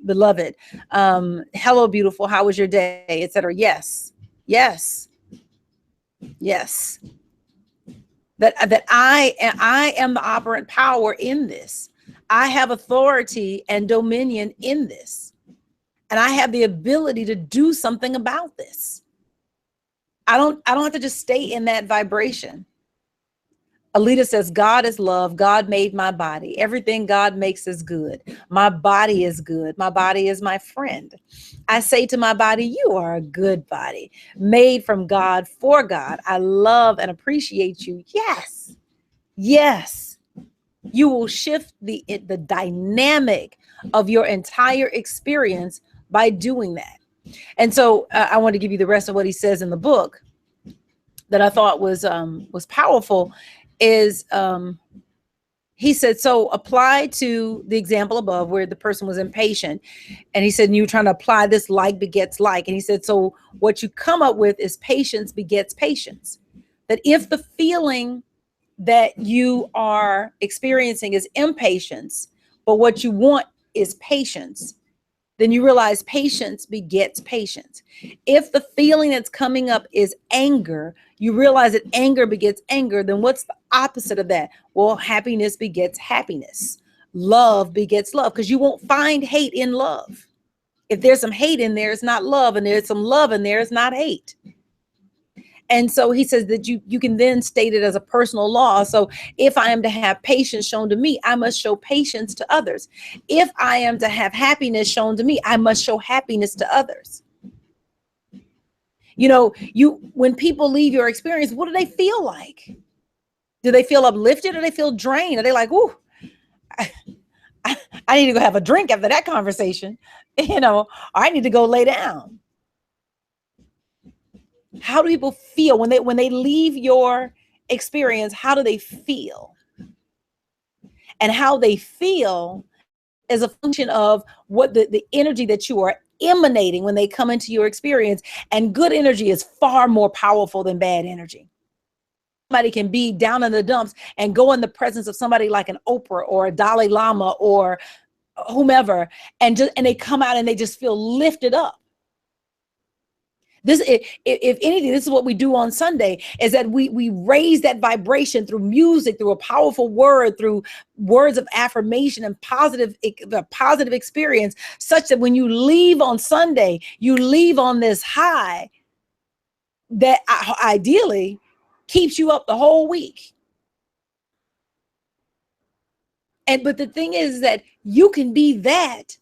Hello, beautiful. How was your day, etc. Yes, yes, yes. That I am the operant power in this. I have authority and dominion in this, and I have the ability to do something about this. I don't have to just stay in that vibration. Alita says, God is love. God made my body. Everything God makes is good. My body is good. My body is my friend. I say to my body, you are a good body, made from God for God. I love and appreciate you. Yes. Yes. You will shift the dynamic of your entire experience by doing that. And so I want to give you the rest of what he says in the book that I thought was powerful. Is he said, so apply to the example above where the person was impatient. And he said, and you were trying to apply this like begets like. And he said, so what you come up with is patience begets patience. That if the feeling that you are experiencing is impatience, but what you want is patience, then you realize patience begets patience. If the feeling that's coming up is anger, you realize that anger begets anger. Then what's the opposite of that? Well, happiness begets happiness. Love begets love, because you won't find hate in love. If there's some hate in there, it's not love. And there's some love in there, it's not hate. And so he says that you can then state it as a personal law. So if I am to have patience shown to me, I must show patience to others. If I am to have happiness shown to me, I must show happiness to others. You know, when people leave your experience, what do they feel like? Do they feel uplifted or do they feel drained? Are they like, ooh, I need to go have a drink after that conversation, you know, or I need to go lay down? How do people feel when they leave your experience? How do they feel? And how they feel is a function of what the energy that you are emanating when they come into your experience. And good energy is far more powerful than bad energy. Somebody can be down in the dumps and go in the presence of somebody like an Oprah or a Dalai Lama or whomever, and they come out and they just feel lifted up. This, if anything, this is what we do on Sunday, is that we raise that vibration through music, through a powerful word, through words of affirmation and positive experience, such that when you leave on Sunday, you leave on this high that ideally keeps you up the whole week. But the thing is that you can be that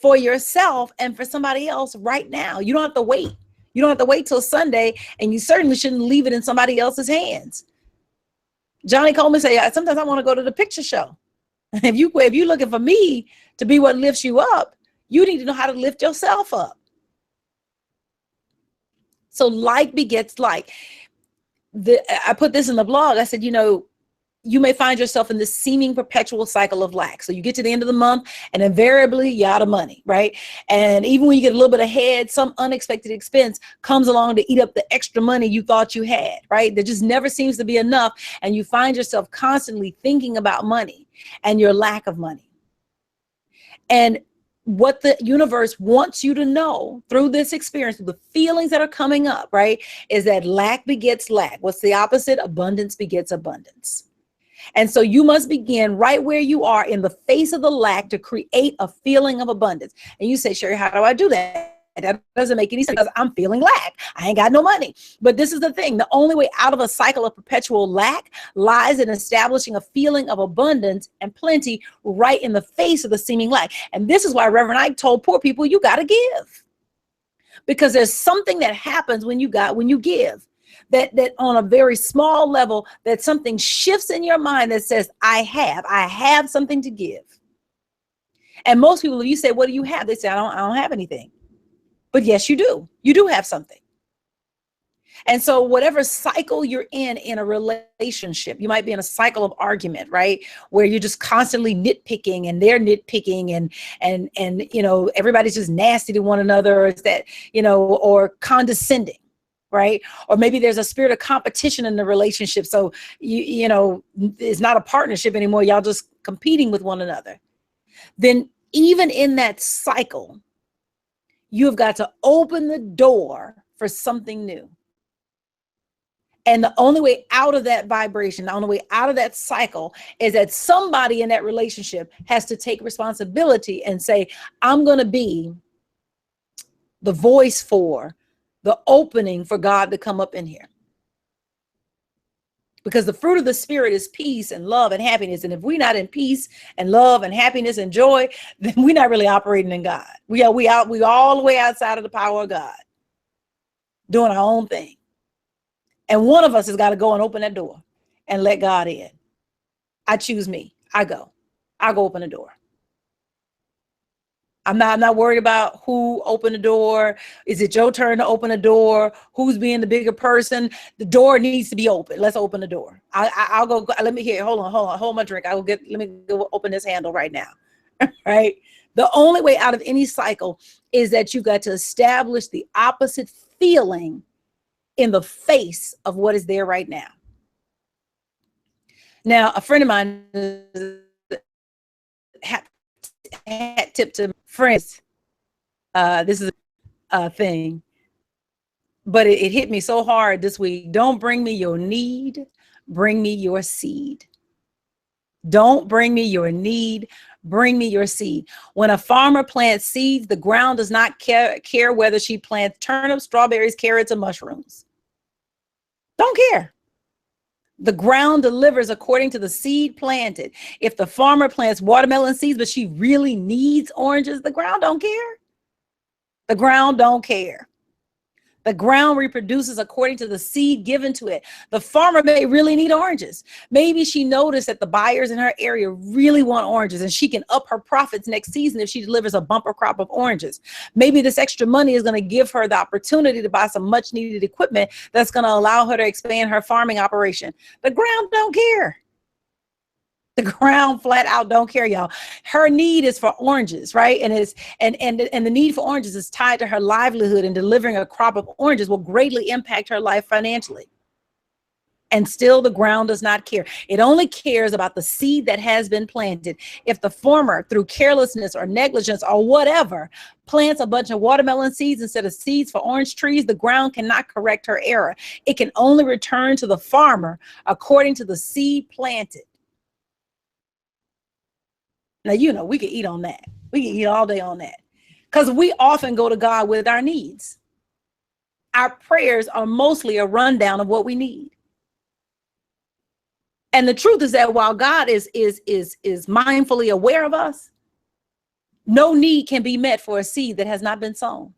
for yourself and for somebody else right now. You don't have to wait. You don't have to wait till Sunday, and you certainly shouldn't leave it in somebody else's hands. Johnny Coleman said, sometimes I want to go to the picture show. If you're looking for me to be what lifts you up, you need to know how to lift yourself up. So like begets like. I put this in the blog. I said, you know, you may find yourself in this seeming perpetual cycle of lack. So you get to the end of the month and invariably you're out of money, right? And even when you get a little bit ahead, some unexpected expense comes along to eat up the extra money you thought you had, right? There just never seems to be enough. And you find yourself constantly thinking about money and your lack of money. And what the universe wants you to know through this experience, the feelings that are coming up, right, is that lack begets lack. What's the opposite? Abundance begets abundance. And so you must begin right where you are in the face of the lack to create a feeling of abundance. And you say, Sherri, how do I do that? That doesn't make any sense because I'm feeling lack. I ain't got no money. But this is the thing. The only way out of a cycle of perpetual lack lies in establishing a feeling of abundance and plenty right in the face of the seeming lack. And this is why Reverend Ike told poor people, you got to give. Because there's something that happens when you give. That on a very small level, that something shifts in your mind that says, I have something to give. And most people, if you say, what do you have? They say, I don't have anything. But yes, you do. You do have something. And so whatever cycle you're in a relationship, you might be in a cycle of argument, right? Where you're just constantly nitpicking and they're nitpicking and you know, everybody's just nasty to one another, or is that, you know, or condescending, right? Or maybe there's a spirit of competition in the relationship. So you know, it's not a partnership anymore. Y'all just competing with one another. Then even in that cycle, you've got to open the door for something new. And the only way out of that vibration, the only way out of that cycle is that somebody in that relationship has to take responsibility and say, I'm going to be the voice for the opening for God to come up in here. Because the fruit of the Spirit is peace and love and happiness. And if we're not in peace and love and happiness and joy, then we're not really operating in God. We all the way outside of the power of God, doing our own thing. And one of us has got to go and open that door and let God in. I choose me. I go open the door. I'm not worried about who opened the door. Is it your turn to open the door? Who's being the bigger person? The door needs to be open. Let's open the door. I'll go. Let me hear. Hold my drink. Let me go open this handle right now. Right. The only way out of any cycle is that you've got to establish the opposite feeling in the face of what is there right now. Now, a friend of mine hat tip to friends. This is a thing, but it hit me so hard this week. Don't bring me your need, bring me your seed. Don't bring me your need, bring me your seed. When a farmer plants seeds, the ground does not care whether she plants turnips, strawberries, carrots, or mushrooms. Don't care. The ground delivers according to the seed planted. If the farmer plants watermelon seeds, but she really needs oranges, the ground don't care. The ground don't care. The ground reproduces according to the seed given to it. The farmer may really need oranges. Maybe she noticed that the buyers in her area really want oranges and she can up her profits next season if she delivers a bumper crop of oranges. Maybe this extra money is going to give her the opportunity to buy some much needed equipment that's going to allow her to expand her farming operation. The ground don't care. The ground flat out don't care, y'all. Her need is for oranges, right? And the need for oranges is tied to her livelihood, and delivering a crop of oranges will greatly impact her life financially. And still the ground does not care. It only cares about the seed that has been planted. If the farmer, through carelessness or negligence or whatever, plants a bunch of watermelon seeds instead of seeds for orange trees, the ground cannot correct her error. It can only return to the farmer according to the seed planted. Now, you know, we can eat on that. We can eat all day on that, because we often go to God with our needs. Our prayers are mostly a rundown of what we need. And the truth is that while God is mindfully aware of us, no need can be met for a seed that has not been sown.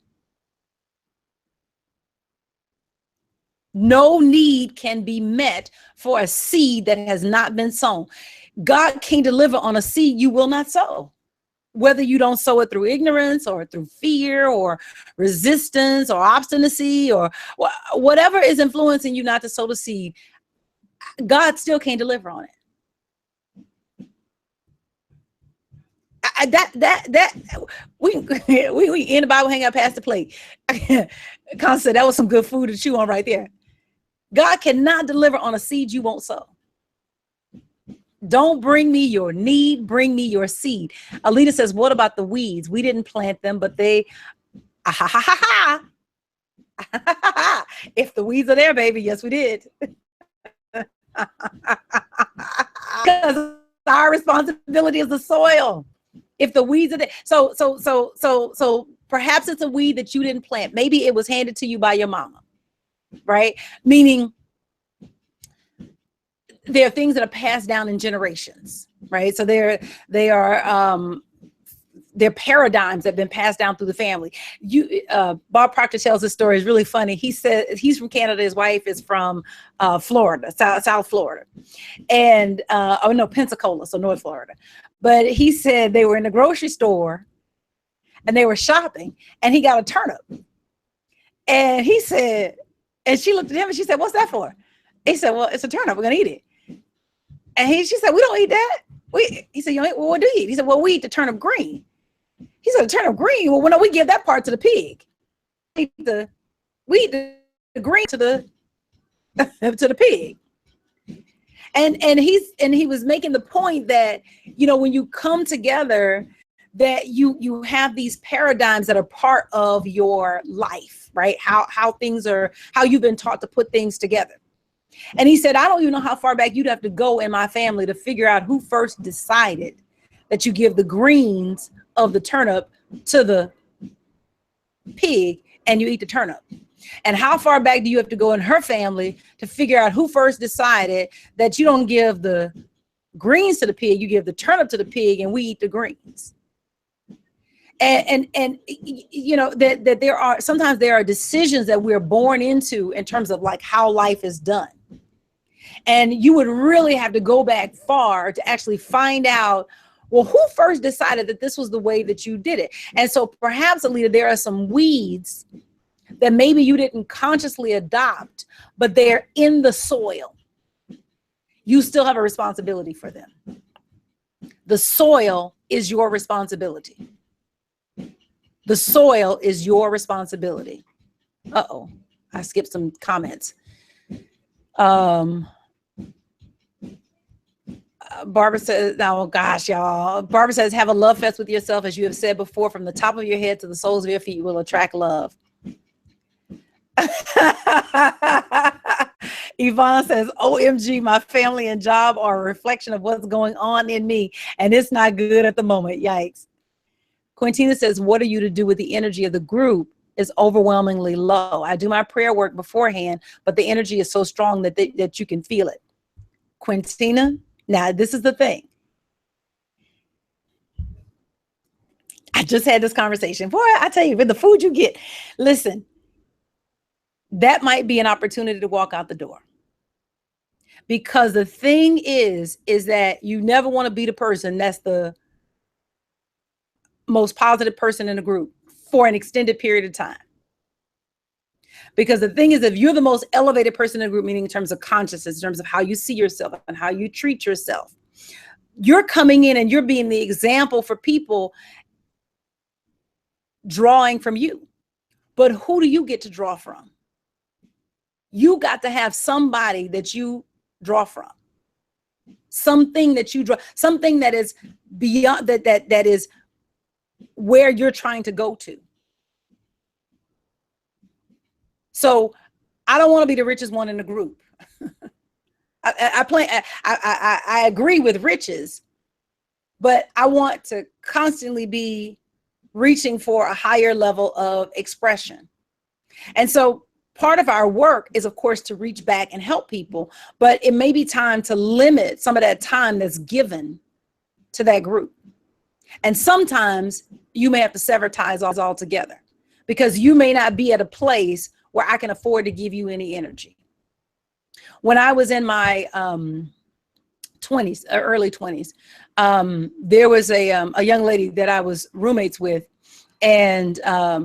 No need can be met for a seed that has not been sown. God can't deliver on a seed you will not sow. Whether you don't sow it through ignorance or through fear or resistance or obstinacy or whatever is influencing you not to sow the seed, God still can't deliver on it. We in the Bible Hangout past the plate. Concept, that was some good food to chew on right there. God cannot deliver on a seed you won't sow. Don't bring me your need, bring me your seed. Alita says, what about the weeds? We didn't plant them, but they, if the weeds are there, baby, yes, we did. Because our responsibility is the soil. If the weeds are there, so perhaps it's a weed that you didn't plant. Maybe it was handed to you by your mama, right? Meaning there are things that are passed down in generations, right? So they're paradigms that have been passed down through the family. Bob Proctor tells this story. It's really funny. He said he's from Canada. His wife is from Florida, South Florida, and Pensacola, so North Florida. But he said they were in the grocery store and they were shopping, and he got a turnip. And he said, and she looked at him and she said, "What's that for?" He said, "Well, it's a turnip. We're gonna eat it." And she said, "We don't eat that." He said, "Well, what do you eat?" He said, "Well, we eat the turnip green." He said, "The turnip green? Well, no, we give that part to the pig. We eat the green to the to the pig." And he was making the point that, when you come together, that you have these paradigms that are part of your life, right? How you've been taught to put things together. And he said, "I don't even know how far back you'd have to go in my family to figure out who first decided that you give the greens of the turnip to the pig and you eat the turnip. And how far back do you have to go in her family to figure out who first decided that you don't give the greens to the pig, you give the turnip to the pig and we eat the greens." And that there are decisions that we're born into in terms of like how life is done. And you would really have to go back far to actually find out, well, who first decided that this was the way that you did it? And so perhaps, Alita, there are some weeds that maybe you didn't consciously adopt, but they're in the soil. You still have a responsibility for them. The soil is your responsibility. The soil is your responsibility. Uh-oh, I skipped some comments. Barbara says, "Oh gosh, y'all." Barbara says, "Have a love fest with yourself, as you have said before, from the top of your head to the soles of your feet will attract love." Yvonne says, "OMG, my family and job are a reflection of what's going on in me, and it's not good at the moment. Yikes." Quintina says, "What are you to do with the energy of the group is overwhelmingly low? I do my prayer work beforehand, but the energy is so strong that you can feel it." Quintina, now this is the thing. I just had this conversation. Boy, I tell you, with the food you get, listen, that might be an opportunity to walk out the door. Because the thing is that you never want to be the person that's the most positive person in the group for an extended period of time. Because the thing is, if you're the most elevated person in the group, meaning in terms of consciousness, in terms of how you see yourself and how you treat yourself, you're coming in and you're being the example for people drawing from you. But who do you get to draw from? You got to have somebody that you draw from. Something that you draw, something that is beyond that is where you're trying to go to. So I don't want to be the richest one in the group. I agree with riches, but I want to constantly be reaching for a higher level of expression. And so part of our work is, of course, to reach back and help people, but it may be time to limit some of that time that's given to that group. And sometimes you may have to sever ties altogether because you may not be at a place where I can afford to give you any energy. When I was in my 20s, early 20s, there was a young lady that I was roommates with, and I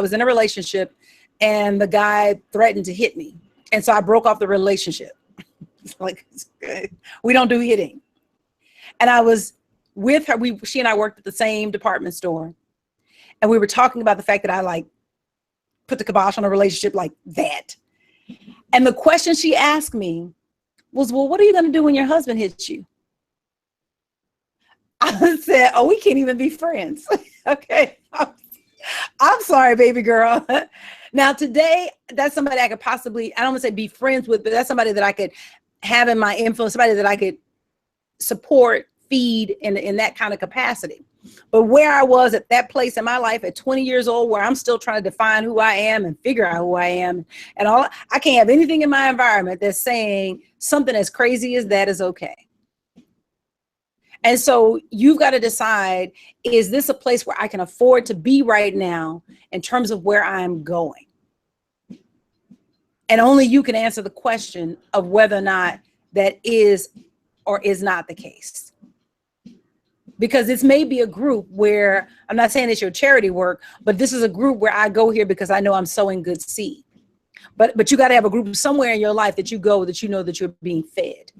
was in a relationship, and the guy threatened to hit me, and so I broke off the relationship. Like, we don't do hitting. And I was with her. She and I worked at the same department store, and we were talking about the fact that I like put the kibosh on a relationship like that. And the question she asked me was, "Well, what are you going to do when your husband hits you?" I said, "Oh, we can't even be friends." Okay. I'm sorry, baby girl. Now today, that's somebody I could possibly, I don't want to say be friends with, but that's somebody that I could have in my influence, somebody that I could support, feed in that kind of capacity. But where I was at that place in my life at 20 years old, where I'm still trying to define who I am and figure out who I am, and all, I can't have anything in my environment that's saying something as crazy as that is okay. And so you've got to decide, is this a place where I can afford to be right now in terms of where I'm going? And only you can answer the question of whether or not that is or is not the case. Because this may be a group where, I'm not saying it's your charity work, but this is a group where I go here because I know I'm sowing good seed. But you got to have a group somewhere in your life that you go, that you know that you're being fed.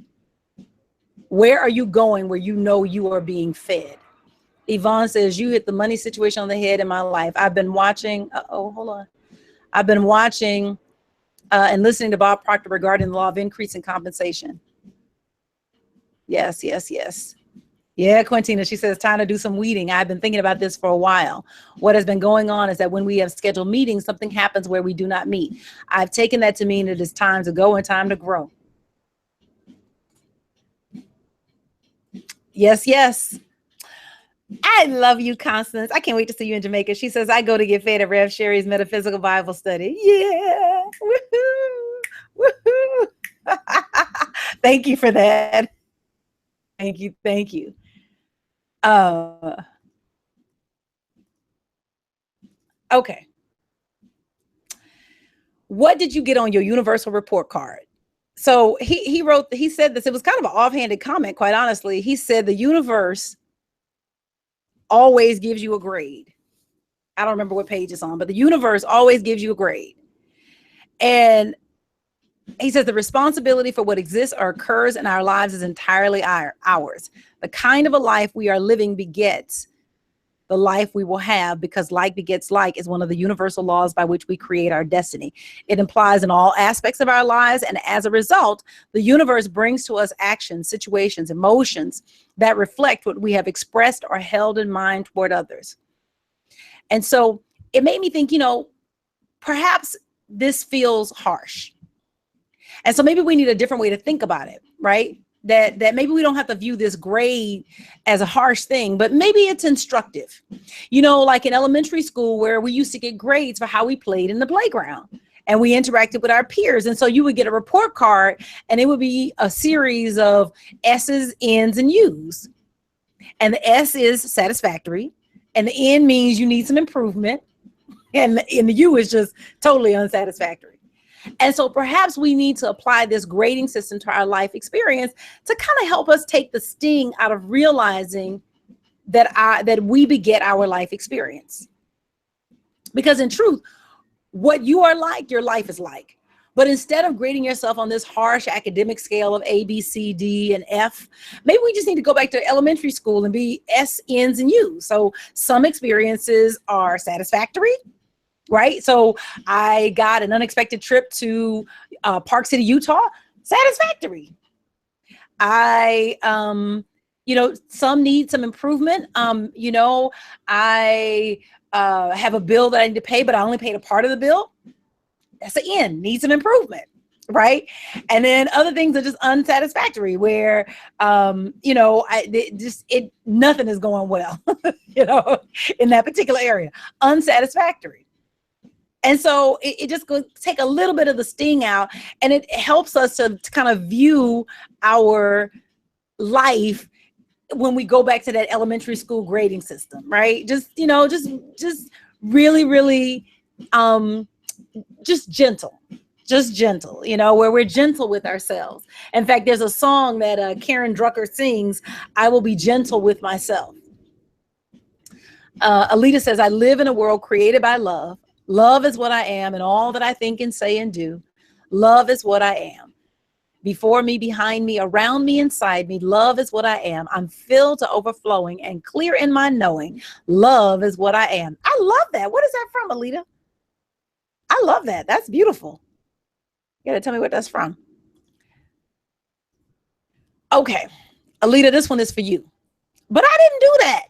Where are you going where you know you are being fed? Yvonne says, you hit the money situation on the head in my life. I've been watching, hold on. I've been watching and listening to Bob Proctor regarding the law of increase in compensation. Yes. Yeah, Quintina, she says, time to do some weeding. I've been thinking about this for a while. What has been going on is that when we have scheduled meetings, something happens where we do not meet. I've taken that to mean it is time to go and time to grow. Yes. I love you, Constance. I can't wait to see you in Jamaica. She says, I go to get fed at Rev Sherri's Metaphysical Bible Study. Yeah. Woohoo. Thank you for that. Thank you. Okay. What did you get on your universal report card? So he said this, it was kind of an offhanded comment, quite honestly. He said the universe always gives you a grade. I don't remember what page it's on, but the universe always gives you a grade. And he says the responsibility for what exists or occurs in our lives is entirely ours. The kind of a life we are living begets the life we will have, because like begets like is one of the universal laws by which we create our destiny. It implies in all aspects of our lives, and as a result, the universe brings to us actions, situations, emotions that reflect what we have expressed or held in mind toward others. And so it made me think, perhaps this feels harsh. And so maybe we need a different way to think about it, right? That maybe we don't have to view this grade as a harsh thing, but maybe it's instructive. Like in elementary school, where we used to get grades for how we played in the playground and we interacted with our peers. And so you would get a report card and it would be a series of S's, N's, and U's. And the S is satisfactory, and the N means you need some improvement, and the U is just totally unsatisfactory. And so perhaps we need to apply this grading system to our life experience to kind of help us take the sting out of realizing that we beget our life experience. Because in truth, what you are like, your life is like. But instead of grading yourself on this harsh academic scale of A, B, C, D, and F, maybe we just need to go back to elementary school and be S, N's, and U's. So some experiences are satisfactory, right? So I got an unexpected trip to Park City, Utah. Satisfactory. Some need some improvement. I have a bill that I need to pay, but I only paid a part of the bill. That's an N, need some improvement, right? And then other things are just unsatisfactory, where nothing is going well, in that particular area. Unsatisfactory. And so it just goes take a little bit of the sting out, and it helps us to kind of view our life when we go back to that elementary school grading system, right? Just really, really, just gentle, where we're gentle with ourselves. In fact, there's a song that Karen Drucker sings, I will be gentle with myself. Alita says, I live in a world created by love. Love is what I am and all that I think and say and do. Love is what I am. Before me, behind me, around me, inside me, love is what I am. I'm filled to overflowing and clear in my knowing. Love is what I am. I love that. What is that from, Alita? I love that. That's beautiful. You gotta tell me what that's from. Okay, Alita, this one is for you. But I didn't do that.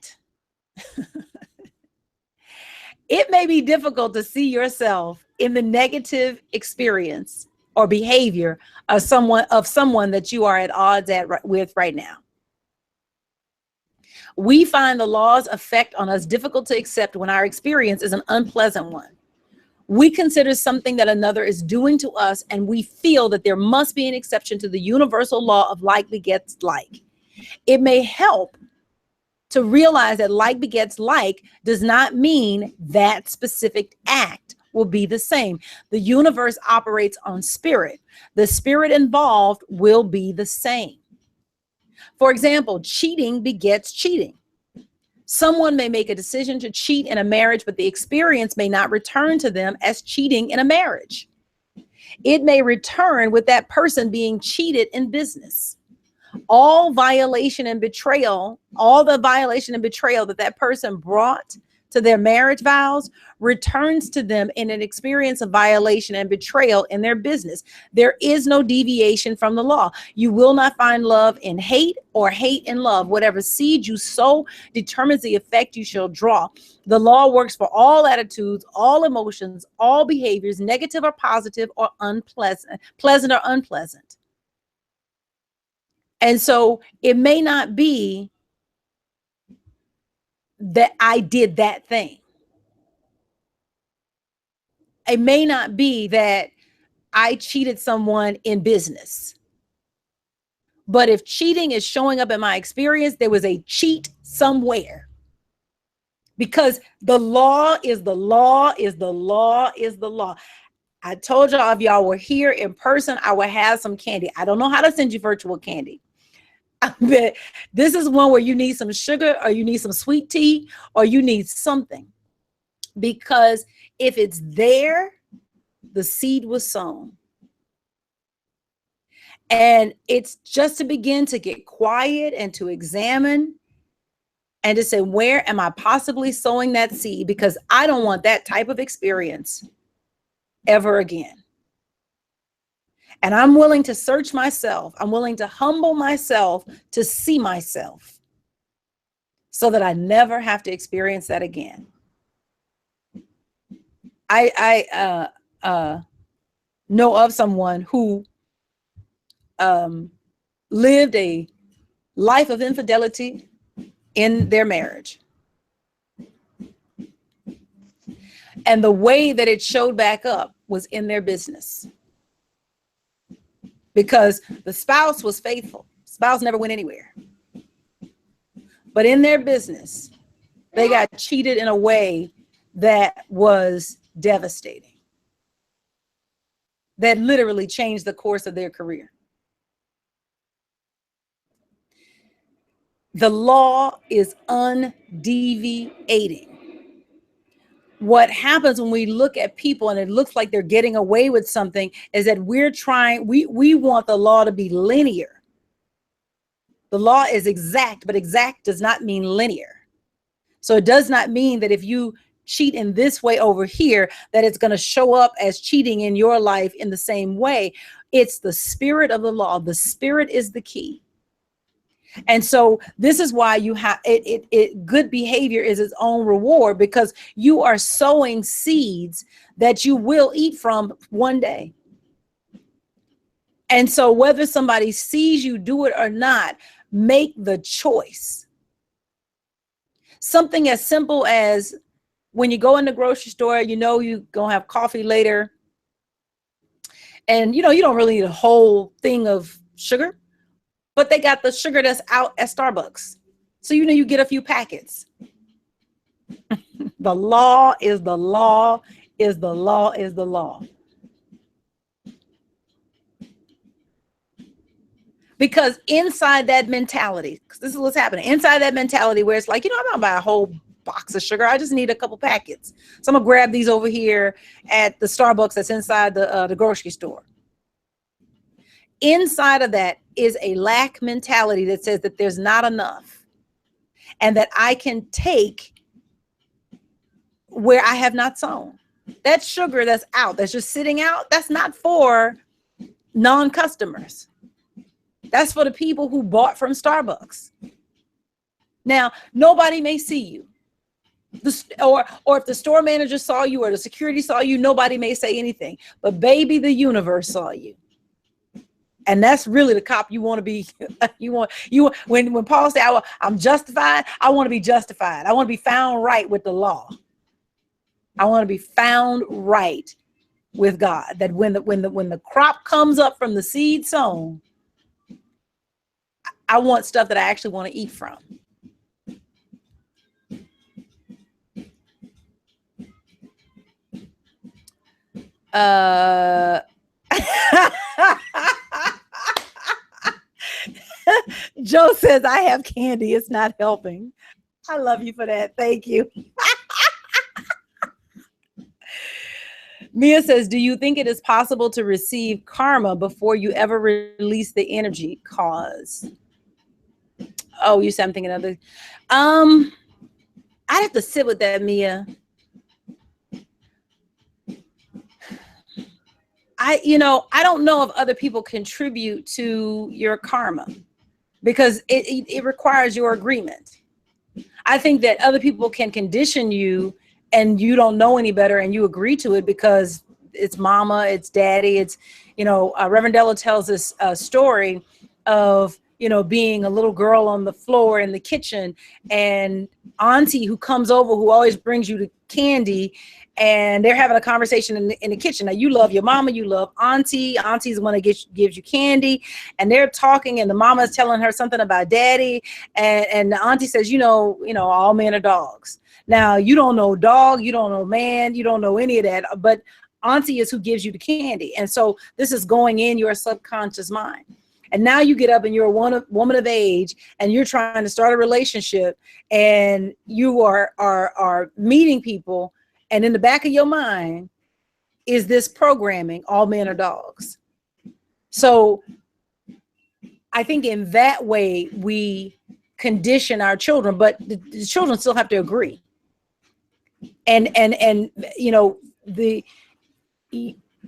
It may be difficult to see yourself in the negative experience or behavior of someone that you are at odds with right now. We find the law's effect on us difficult to accept when our experience is an unpleasant one. We consider something that another is doing to us, and we feel that there must be an exception to the universal law of like begets like. It may help to realize that like begets like does not mean that specific act will be the same. The universe operates on spirit. The spirit involved will be the same. For example, cheating begets cheating. Someone may make a decision to cheat in a marriage, but the experience may not return to them as cheating in a marriage. It may return with that person being cheated in business. All violation and betrayal, all the violation and betrayal that person brought to their marriage vows returns to them in an experience of violation and betrayal in their business. There is no deviation from the law. You will not find love in hate or hate in love. Whatever seed you sow determines the effect you shall draw. The law works for all attitudes, all emotions, all behaviors, negative or positive or unpleasant, pleasant or unpleasant. And so it may not be that I did that thing. It may not be that I cheated someone in business. But if cheating is showing up in my experience, there was a cheat somewhere. Because the law is the law is the law is the law. I told y'all if y'all were here in person, I would have some candy. I don't know how to send you virtual candy. But this is one where you need some sugar or you need some sweet tea or you need something. Because if it's there, the seed was sown. And it's just to begin to get quiet and to examine and to say, where am I possibly sowing that seed? Because I don't want that type of experience ever again. And I'm willing to search myself. I'm willing to humble myself to see myself so that I never have to experience that again. I know of someone who lived a life of infidelity in their marriage. And the way that it showed back up was in their business. Because the spouse was faithful. Spouse never went anywhere. But in their business, they got cheated in a way that was devastating. That literally changed the course of their career. The law is undeviating. What happens when we look at people and it looks like they're getting away with something is that we want the law to be linear. The law is exact, but exact does not mean linear. So it does not mean that if you cheat in this way over here, that it's going to show up as cheating in your life in the same way. It's the spirit of the law. The spirit is the key. And so this is why you have good behavior is its own reward, because you are sowing seeds that you will eat from one day. And so whether somebody sees you do it or not, make the choice. Something as simple as when you go in the grocery store, you know you're going to have coffee later. And you know you don't really need a whole thing of sugar. But they got the sugar that's out at Starbucks. So you know you get a few packets. The law is the law is the law is the law. Because inside that mentality, because this is what's happening, inside that mentality where it's like, you know, I'm not buy a whole box of sugar. I just need a couple packets. So I'm going to grab these over here at the Starbucks that's inside the grocery store. Inside of that is a lack mentality that says that there's not enough and that I can take where I have not sown. That sugar that's out, that's just sitting out, that's not for non-customers. That's for the people who bought from Starbucks. Now, nobody may see you. Or if the store manager saw you or the security saw you, nobody may say anything. But baby, the universe saw you. And that's really the cop you want to be. When Paul said, I'm justified, I want to be justified. I want to be found right with the law. I want to be found right with God. That when the crop comes up from the seed sown, I want stuff that I actually want to eat from. Joe says, I have candy. It's not helping. I love you for that. Thank you. Mia says, do you think it is possible to receive karma before you ever release the energy cause? Oh, you said I'm thinking of the, I'd have to sit with that, Mia. I don't know if other people contribute to your karma because it requires your agreement. I think that other people can condition you and you don't know any better and you agree to it because it's mama, it's daddy, it's, Reverend Della tells this story of, being a little girl on the floor in the kitchen and auntie who comes over, who always brings you the candy, and they're having a conversation in the kitchen. Now, you love your mama, you love auntie. Auntie's the one that gives you candy, and they're talking, and the mama is telling her something about daddy, and the auntie says, all men are dogs. Now, you don't know dog, you don't know man, you don't know any of that, but auntie is who gives you the candy. And so this is going in your subconscious mind. And now you get up and you're a woman of age and you're trying to start a relationship and you are meeting people. And in the back of your mind is this programming, all men are dogs. So I think in that way we condition our children, but the children still have to agree. And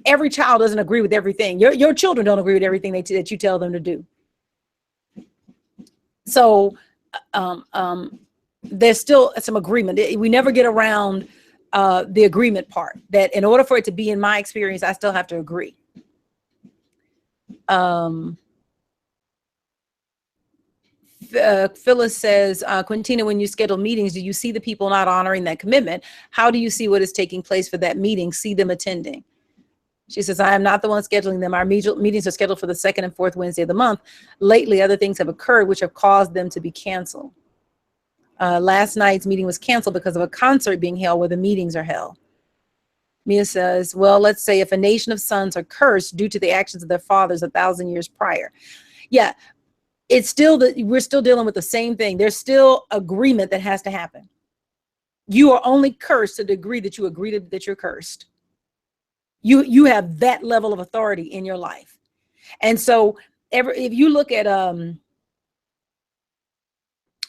every child doesn't agree with everything. Your children don't agree with everything that you tell them to do. So there's still some agreement. We never get around the agreement part, that in order for it to be in my experience, I still have to agree. Phyllis says, Quintina, when you schedule meetings, do you see the people not honoring that commitment? How do you see what is taking place for that meeting? See them attending. She says, I am not the one scheduling them. Our meetings are scheduled for the second and fourth Wednesday of the month. Lately, other things have occurred which have caused them to be canceled. Last night's meeting was canceled because of a concert being held where the meetings are held. Mia says, well, let's say if a nation of sons are cursed due to the actions of their fathers 1,000 years prior. Yeah, it's still we're still dealing with the same thing. There's still agreement that has to happen. You are only cursed to the degree that you agree that you're cursed. You have that level of authority in your life. And so if you look at,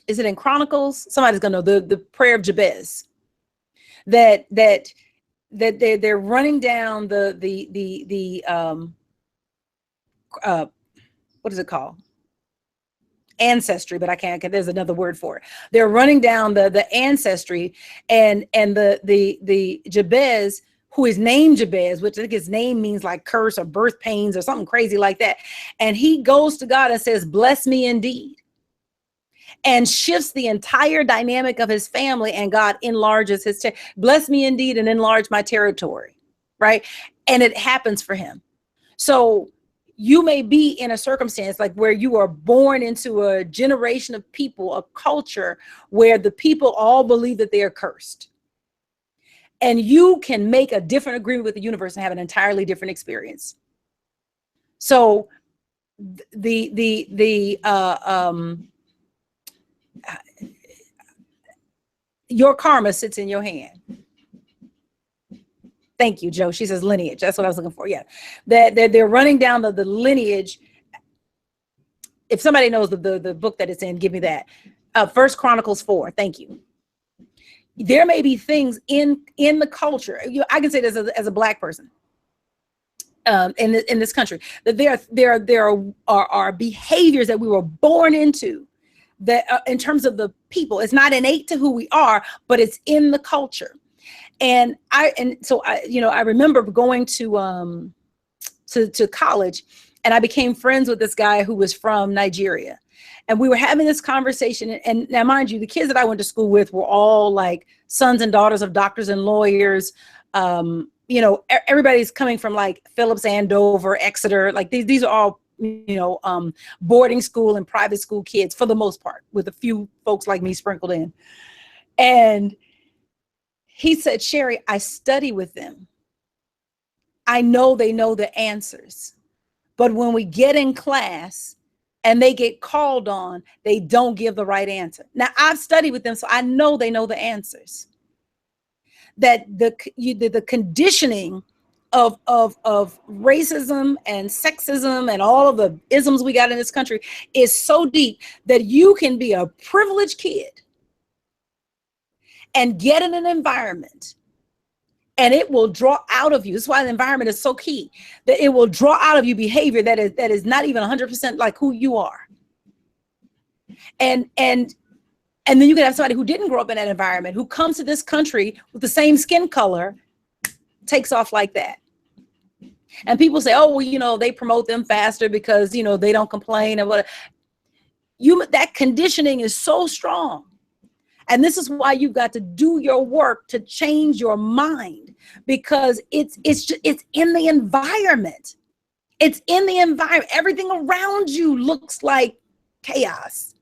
is it in Chronicles? Somebody's gonna know the prayer of Jabez, that they're running down what is it called? Ancestry, but I can't, there's another word for it. They're running down the ancestry, and the Jabez, who is named Jabez, which I think his name means like curse or birth pains or something crazy like that. And he goes to God and says, bless me indeed, and shifts the entire dynamic of his family. And God enlarges his, bless me indeed and enlarge my territory, right? And it happens for him. So you may be in a circumstance like where you are born into a generation of people, a culture where the people all believe that they are cursed. And you can make a different agreement with the universe and have an entirely different experience. So your karma sits in your hand. Thank you, Joe. She says lineage. That's what I was looking for. Yeah, they're running down the lineage. If somebody knows the book that it's in, give me that. First Chronicles 4. Thank you. There may be things in the culture. I can say this as a Black person in this country, that there are behaviors that we were born into, that in terms of the people, it's not innate to who we are, but it's in the culture. And so I remember going to college, And I became friends with this guy who was from Nigeria. And we were having this conversation. And now, mind you, the kids that I went to school with were all like sons and daughters of doctors and lawyers. You know, everybody's coming from like Phillips, Andover, Exeter. Like these are all, you know, boarding school and private school kids for the most part, with a few folks like me sprinkled in. And he said, Sherri, I study with them. I know they know the answers. But when we get in class and they get called on, they don't give the right answer. Now, I've studied with them, so I know they know the answers. That the conditioning of racism and sexism and all of the isms we got in this country is so deep that you can be a privileged kid and get in an environment and it will draw out of you. That's why the environment is so key, that it will draw out of you behavior that is not even 100% like who you are. And then you can have somebody who didn't grow up in that environment, who comes to this country with the same skin color, takes off like that. And people say, oh, well, you know, they promote them faster because, you know, they don't complain and what. That conditioning is so strong. And this is why you've got to do your work to change your mind, because it's in the environment. It's in the environment. Everything around you looks like chaos.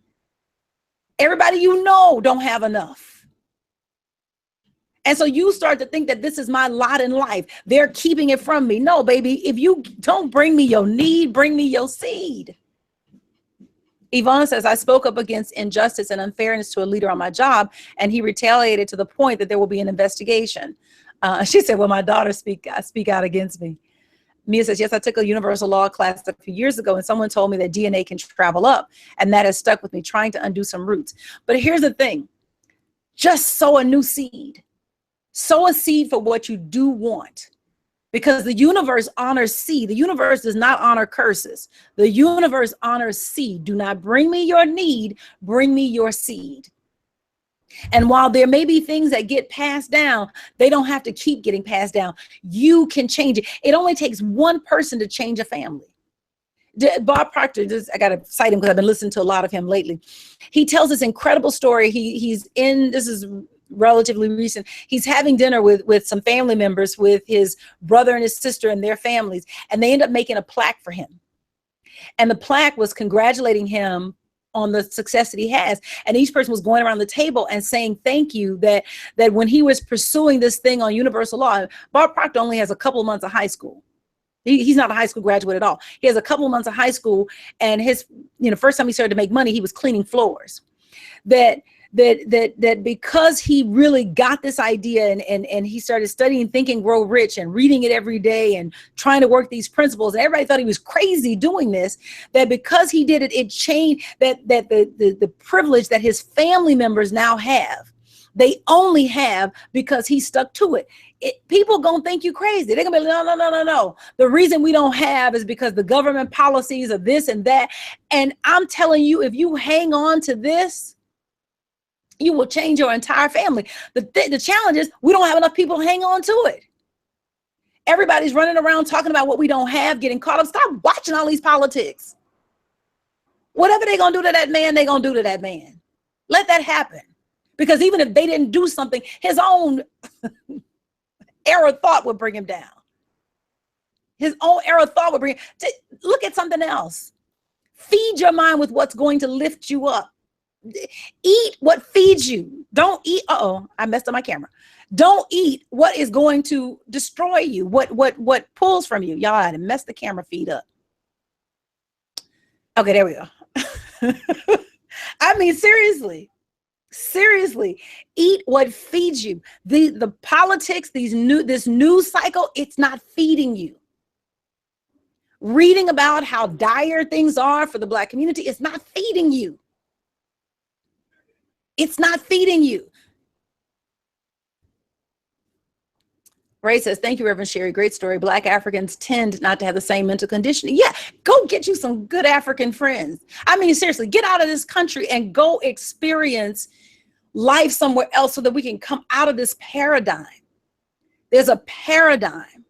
Everybody you know don't have enough. And so you start to think that this is my lot in life. They're keeping it from me. No, baby, if you don't bring me your need, bring me your seed. Yvonne says, I spoke up against injustice and unfairness to a leader on my job, and he retaliated to the point that there will be an investigation. She said, well, my daughter speak out against me. Mia says, yes, I took a universal law class a few years ago, and someone told me that DNA can travel up, and that has stuck with me, trying to undo some roots. But here's the thing. Just sow a new seed. Sow a seed for what you do want. Because the universe honors seed. The universe does not honor curses. The universe honors seed. Do not bring me your need, bring me your seed. And while there may be things that get passed down, they don't have to keep getting passed down. You can change it. It only takes one person to change a family. Bob Proctor, I got to cite him because I've been listening to a lot of him lately. He tells this incredible story. This is relatively recent. He's having dinner with some family members, with his brother and his sister and their families, and they end up making a plaque for him. And the plaque was congratulating him on the success that he has. And each person was going around the table and saying thank you, that when he was pursuing this thing on universal law. Bob Proctor only has a couple of months of high school. He's not a high school graduate at all. He has a couple of months of high school, and his, first time he started to make money, he was cleaning floors. That because he really got this idea and he started studying Think and Grow Rich and reading it every day and trying to work these principles, and everybody thought he was crazy doing this, that because he did it, it changed that the privilege that his family members now have, they only have because he stuck to it. People gonna think you crazy. They're gonna be like, no. The reason we don't have is because the government policies of this and that. And I'm telling you, if you hang on to this, you will change your entire family. The challenge is we don't have enough people to hang on to it. Everybody's running around talking about what we don't have, getting caught up. Stop watching all these politics. Whatever they're going to do to that man, they're going to do to that man. Let that happen. Because even if they didn't do something, his own error of thought would bring him down. His own error of thought would bring him. Look at something else. Feed your mind with what's going to lift you up. Eat what feeds you. Don't eat. I messed up my camera. Don't eat what is going to destroy you. What pulls from you. Y'all, I had to mess the camera feed up. Okay, there we go. I mean, seriously, eat what feeds you. The politics, this news cycle, it's not feeding you. Reading about how dire things are for the Black community, it's not feeding you. It's not feeding you. Ray says, thank you, Reverend Sherri. Great story. Black Africans tend not to have the same mental conditioning. Yeah, go get you some good African friends. I mean, seriously, get out of this country and go experience life somewhere else so that we can come out of this paradigm. There's a paradigm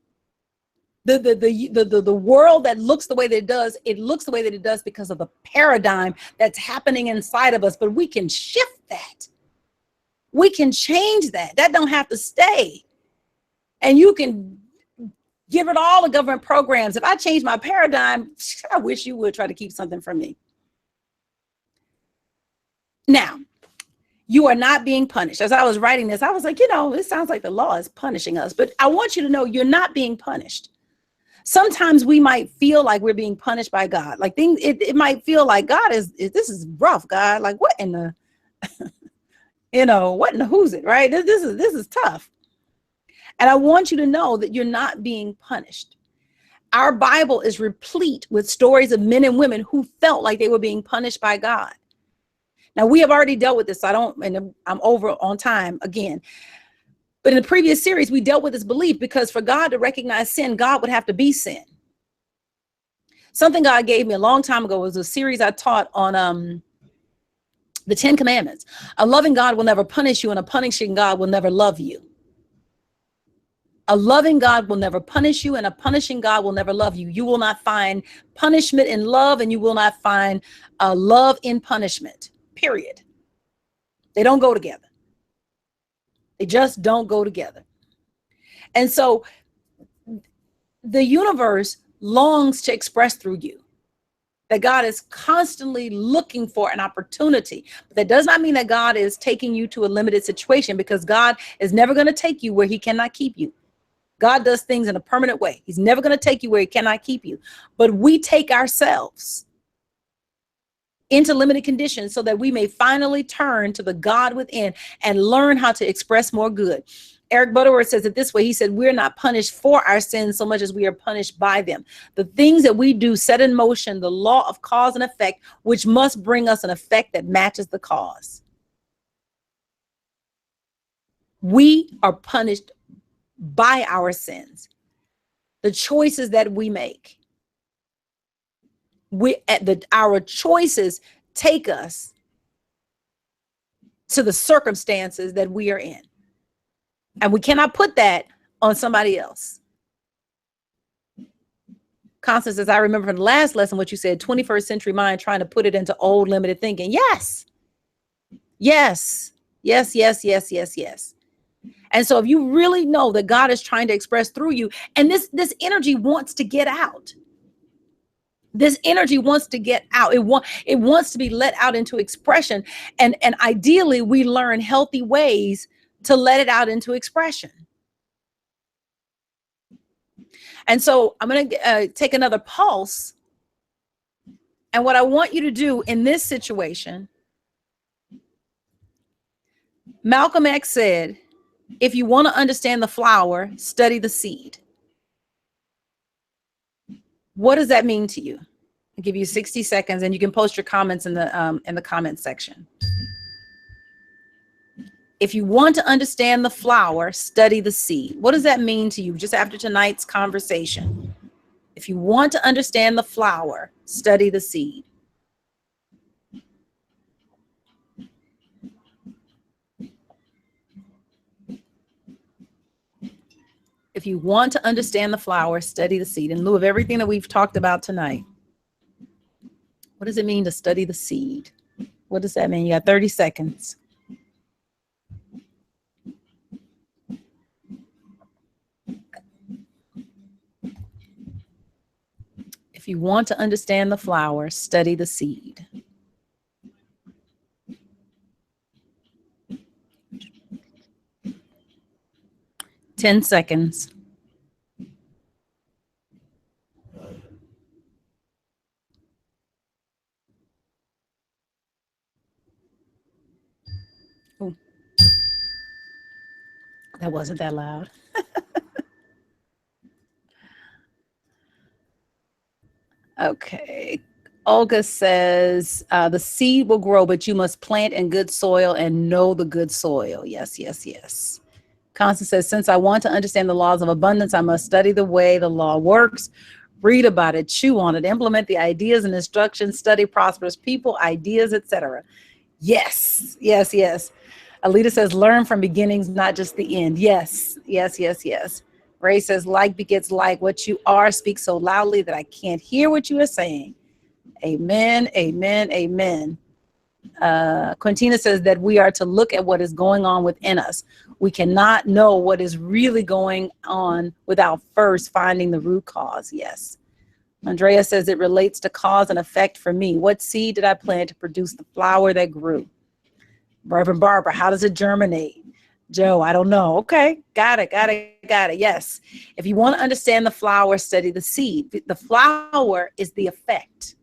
The world that looks the way that it does, it looks the way that it does because of the paradigm that's happening inside of us. But we can shift that. We can change that. That don't have to stay. And you can give it all the government programs. If I change my paradigm, I wish you would try to keep something from me. Now, you are not being punished. As I was writing this, I was like, it sounds like the law is punishing us. But I want you to know you're not being punished. Sometimes we might feel like we're being punished by God. Like it might feel like God this is rough, God. Like what in the, what in the who's it, right? This is tough. And I want you to know that you're not being punished. Our Bible is replete with stories of men and women who felt like they were being punished by God. Now, we have already dealt with this. I'm over on time again. But in the previous series, we dealt with this belief because for God to recognize sin, God would have to be sin. Something God gave me a long time ago was a series I taught on the 10 Commandments. A loving God will never punish you, and a punishing God will never love you. A loving God will never punish you, and a punishing God will never love you. You will not find punishment in love, and you will not find love in punishment, period. They don't go together. They just don't go together. And so the universe longs to express through you that God is constantly looking for an opportunity. But that does not mean that God is taking you to a limited situation, because God is never going to take you where he cannot keep you. God does things in a permanent way. He's never going to take you where he cannot keep you. But we take ourselves into limited conditions so that we may finally turn to the God within and learn how to express more good. Eric Butterworth says it this way. He said, we're not punished for our sins so much as we are punished by them. The things that we do set in motion the law of cause and effect, which must bring us an effect that matches the cause. We are punished by our sins, the choices that we make. Our choices take us to the circumstances that we are in. And we cannot put that on somebody else. Constance says, I remember from the last lesson what you said, 21st century mind trying to put it into old limited thinking. Yes. Yes. Yes, yes, yes, yes, yes. And so if you really know that God is trying to express through you, and this energy wants to get out. This energy wants to get out. It wants to be let out into expression. And ideally, we learn healthy ways to let it out into expression. And so I'm going to take another pulse. And what I want you to do in this situation, Malcolm X said, if you want to understand the flower, study the seed. What does that mean to you? I'll give you 60 seconds and you can post your comments in the comment section. If you want to understand the flower, study the seed. What does that mean to you just after tonight's conversation? If you want to understand the flower, study the seed. If you want to understand the flower, study the seed. In lieu of everything that we've talked about tonight, what does it mean to study the seed? What does that mean? You got 30 seconds. If you want to understand the flower, study the seed. Ten seconds. Ooh. That wasn't that loud. Okay. Olga says, the seed will grow, but you must plant in good soil and know the good soil. Yes, yes, yes. Constance says, since I want to understand the laws of abundance, I must study the way the law works, read about it, chew on it, implement the ideas and instructions, study prosperous people, ideas, etc. Yes, yes, yes. Alita says, learn from beginnings, not just the end. Yes, yes, yes, yes. Ray says, like begets like. What you are speaks so loudly that I can't hear what you are saying. Amen, amen, amen. Quintina says that we are to look at what is going on within us. We cannot know what is really going on without first finding the root cause. Yes. Andrea says it relates to cause and effect for me. What seed did I plant to produce the flower that grew? Reverend Barbara, how does it germinate? Joe, I don't know. Okay, got it. Yes. If you want to understand the flower, study the seed. The flower is the effect.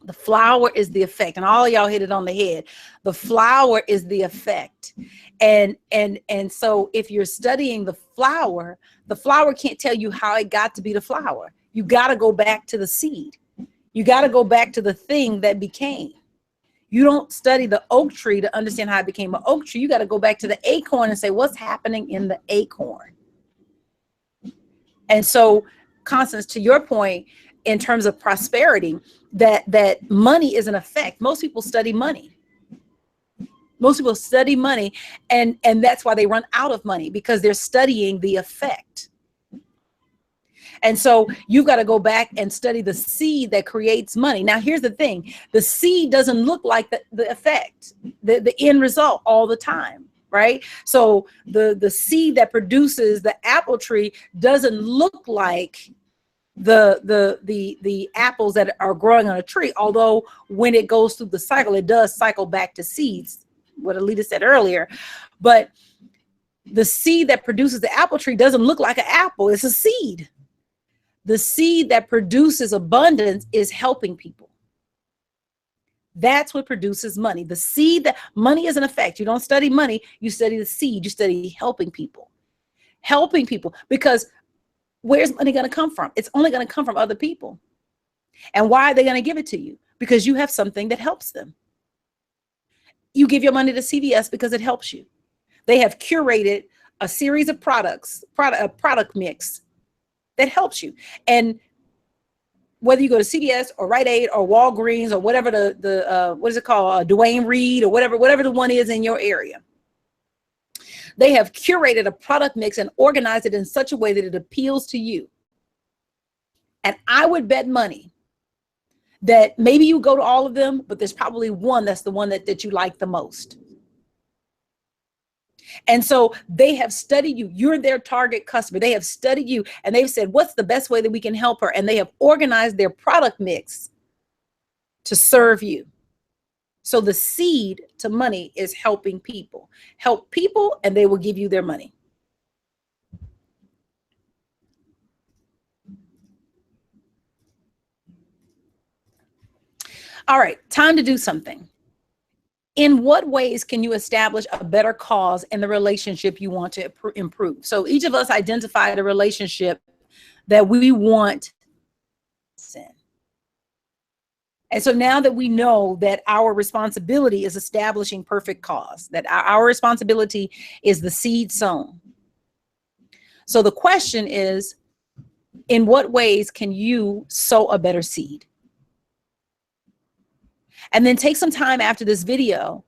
The flower is the effect. And all of y'all hit it on the head. The flower is the effect. And so if you're studying the flower can't tell you how it got to be the flower. You got to go back to the seed. You got to go back to the thing that became. You don't study the oak tree to understand how it became an oak tree. You got to go back to the acorn and say, what's happening in the acorn? And so, Constance, to your point, in terms of prosperity, that money is an effect. Most people study money. Most people study money, and that's why they run out of money, because they're studying the effect. And so you've got to go back and study the seed that creates money. Now, here's the thing. The seed doesn't look like the effect, the end result all the time, right? So the seed that produces the apple tree doesn't look like the apples that are growing on a tree. Although when it goes through the cycle, it does cycle back to seeds, what Alita said earlier. But the seed that produces the apple tree doesn't look like an apple. It's a seed. The seed that produces abundance is helping people. That's what produces money. The seed that money is an effect. You don't study money, you study the seed. You study helping people. Helping people, because where's money going to come from? It's only going to come from other people. And why are they going to give it to you? Because you have something that helps them. You give your money to CVS because it helps you. They have curated a series of a product mix that helps you. And whether you go to CVS or Rite Aid or Walgreens or whatever what is it called, Duane Reade or whatever the one is in your area, they have curated a product mix and organized it in such a way that it appeals to you. And I would bet money that maybe you go to all of them, but there's probably one that's the one that you like the most. And so they have studied you. You're their target customer. They have studied you, and they've said, what's the best way that we can help her? And they have organized their product mix to serve you. So the seed to money is helping people. Help people, and they will give you their money. All right, time to do something. In what ways can you establish a better cause in the relationship you want to improve? So each of us identified a relationship that we want in. And so now that we know that our responsibility is establishing perfect cause, that our responsibility is the seed sown. So the question is, in what ways can you sow a better seed? And then take some time after this video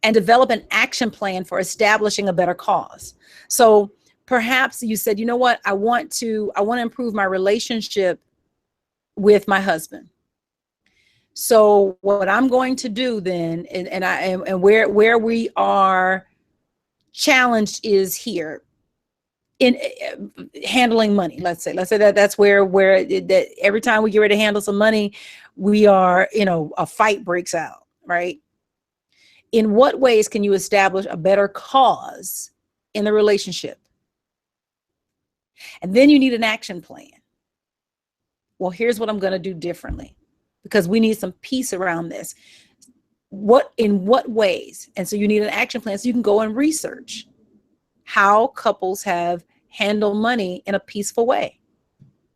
and develop an action plan for establishing a better cause. So perhaps you said, you know what, I want to improve my relationship with my husband. So what I'm going to do then, and where we are challenged is here in handling money. Let's say that's where that every time we get ready to handle some money, we are, a fight breaks out, right? In what ways can you establish a better cause in the relationship? And then you need an action plan. Well, here's what I'm going to do differently, because we need some peace around this. In what ways? And so you need an action plan so you can go and research how couples have handled money in a peaceful way.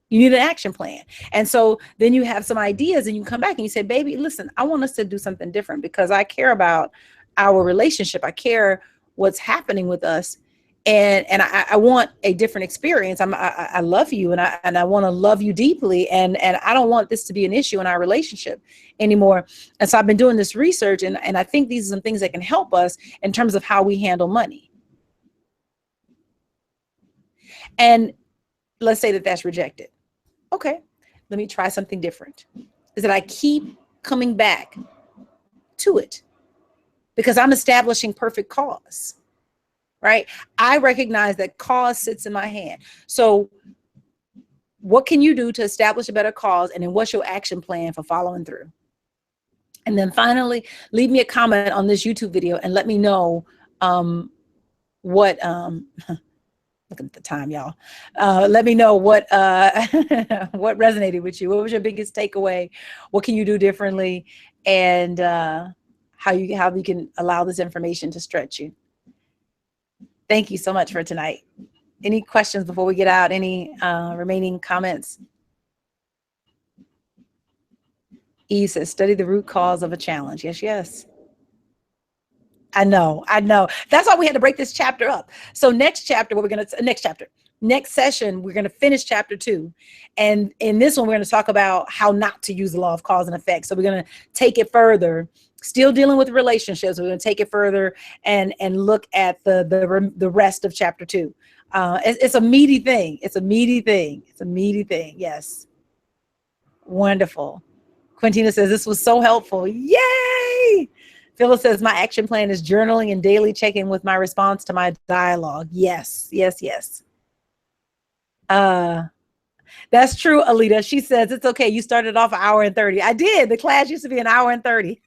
You need an action plan. And so then you have some ideas and you come back and you say, baby, listen, I want us to do something different because I care about our relationship. I care what's happening with us. And I want a different experience. I love you and I want to love you deeply. And I don't want this to be an issue in our relationship anymore. And so I've been doing this research and I think these are some things that can help us in terms of how we handle money. And let's say that that's rejected. Okay, let me try something different. Is that I keep coming back to it because I'm establishing perfect cause, right? I recognize that cause sits in my hand. So what can you do to establish a better cause? And then what's your action plan for following through? And then finally, leave me a comment on this YouTube video and let me know what, looking at the time, y'all. Let me know what what resonated with you. What was your biggest takeaway? What can you do differently? And how you can allow this information to stretch you. Thank you so much for tonight. Any questions before we get out? Any remaining comments? E says, study the root cause of a challenge. Yes, yes. I know. That's why we had to break this chapter up. So next session, we're going to finish chapter 2. And in this one, we're going to talk about how not to use the law of cause and effect. So we're going to take it further, still dealing with relationships. We're going to take it further and look at the rest of chapter 2. It's a meaty thing. It's a meaty thing. Yes. Wonderful. Quintina says, this was so helpful. Yay! Phyllis says, my action plan is journaling and daily checking with my response to my dialogue. Yes. That's true, Alita. She says, it's okay. You started off an hour and 30. I did. The class used to be an hour and 30.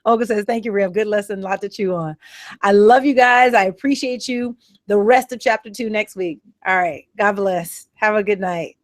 Olga says, thank you, Rim. Good lesson. A lot to chew on. I love you guys. I appreciate you. The rest of chapter 2 next week. All right. God bless. Have a good night.